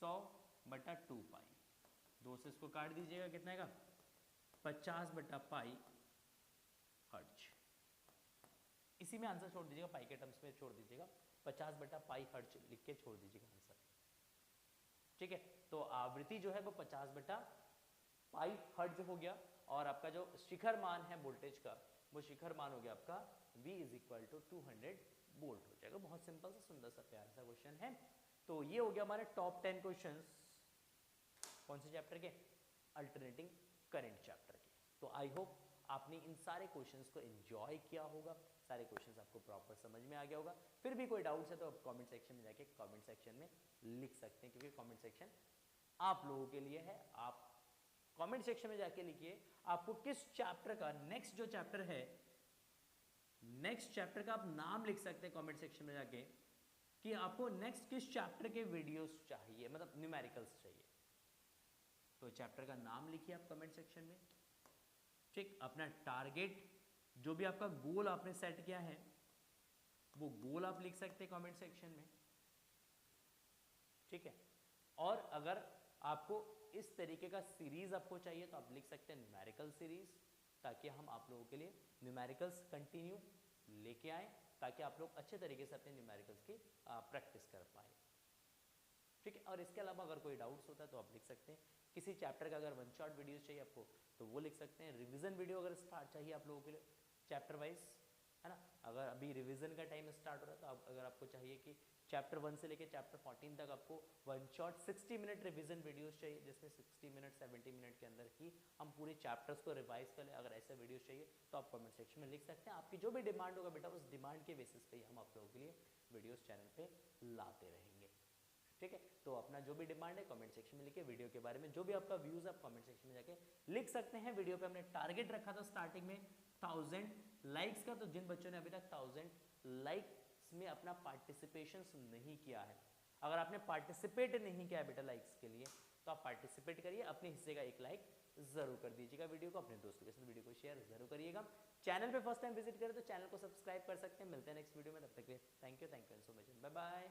S1: 100/2 पाई, 2 से इसको काट दीजिएगा, कितना आएगा? 50/पाई हर्ट्ज। इसी में आंसर छोड़ दीजिएगा, पाई के टर्म्स में छोड़ दीजिएगा, 50/पाई हर्ट्ज लिख के छोड़ दीजिएगा आंसर, ठीक है। तो आवृत्ति जो है वो 50/पाई हर्ट्ज हो गया, और आपका जो शिखर मान है वोल्टेज का वो शिखर मान हो गया आपका V is equal to 200 volt हो जाएगा। बहुत सिंपल सा सुंदर सा प्यारा सा क्वेश्चन है। तो ये हो गया हमारे टॉप 10 क्वेश्चंस, कौन से चैप्टर के? अल्टरनेटिंग करंट चैप्टर के। तो आई होप आपने इन सारे क्वेश्चंस को एंजॉय किया होगा, सारे क्वेश्चंस आपको प्रॉपर समझ में आ गया होगा। फिर भी कोई डाउट्स है तो आप कमेंट सेक्शन में जाके कमेंट सेक्शन में लिख सकते हैं, क्योंकि कमेंट सेक्शन आप लोगों के लिए है। आप कमेंट सेक्शन में जाके लिखिए आपको किस चैप्टर का, नेक्स्ट जो चैप्टर है, नेक्स्ट चैप्टर का आप नाम लिख सकते हैं कमेंट सेक्शन में जाके कि आपको नेक्स्ट किस चैप्टर के वीडियोस चाहिए, मतलब न्यूमेरिकल्स चाहिए। तो चैप्टर का नाम लिखिए आप कमेंट सेक्शन में। ठीक, अपना टारगेट, जो भी आपका गोल आपने सेट किया है वो गोल आप लिख सकते हैं कमेंट सेक्शन में। ठीक है, और अगर आपको इस तरीके का सीरीज आपको चाहिए तो आप लिख सकते हैं न्यूमेरिकल सीरीज, ताकि हम आप लोगों के लिए न्यूमेरिकल्स कंटिन्यू लेके आए, ताकि आप लोग अच्छे तरीके से अपने न्यूमेरिकल्स की प्रैक्टिस कर पाए। ठीक है, और इसके अलावा अगर कोई डाउट्स होता है तो आप लिख सकते हैं। किसी चैप्टर का अगर वन शॉट वीडियोस चाहिए आपको तो वो लिख सकते हैं। रिवीजन वीडियो अगर स्टार्ट चाहिए आप लोगों के लिए चैप्टर वाइज, है ना, अगर अभी रिवीजन का टाइम स्टार्ट हो रहा है तो अगर आपको चाहिए कि चैप्टर 1 से लेकर चैप्टर 14 तक आपको one shot 60 minute revision videos चाहिए, जिसमें 60 मिनट 70 मिनट के अंदर ही हम पूरे चैप्टर्स को रिवाइज कर लें, अगर ऐसे वीडियोस चाहिए तो आप कमेंट सेक्शन में लिख सकते हैं। आपकी जो भी डिमांड होगा बेटा, उस डिमांड के बेसिस पे हम आप लोगों के लिए वीडियोस चैनल पे लाते रहेंगे। ठीक है, तो अपना जो भी डिमांड है कमेंट सेक्शन में लिखिए। वीडियो के बारे में जो भी आपका व्यूज है आप कमेंट सेक्शन में जाके लिख सकते हैं। वीडियो पे हमने टारगेट रखा था स्टार्टिंग में 1000 लाइक्स का, तो जिन बच्चों ने अभी तक 1000 लाइक्स में अपना पार्टिसिपेशन नहीं किया है, अगर आपने पार्टिसिपेट नहीं किया है बेटा लाइक्स के लिए, तो आप पार्टिसिपेट करिए, अपने हिस्से का एक लाइक जरूर कर दीजिएगा। वीडियो को अपने दोस्तों के साथ वीडियो को शेयर जरूर करिएगा। चैनल पे फर्स्ट टाइम विजिट करें तो चैनल को सब्सक्राइब कर सकते हैं। मिलते हैं नेक्स्ट वीडियो में, तब तक के लिए thank you so much, bye bye.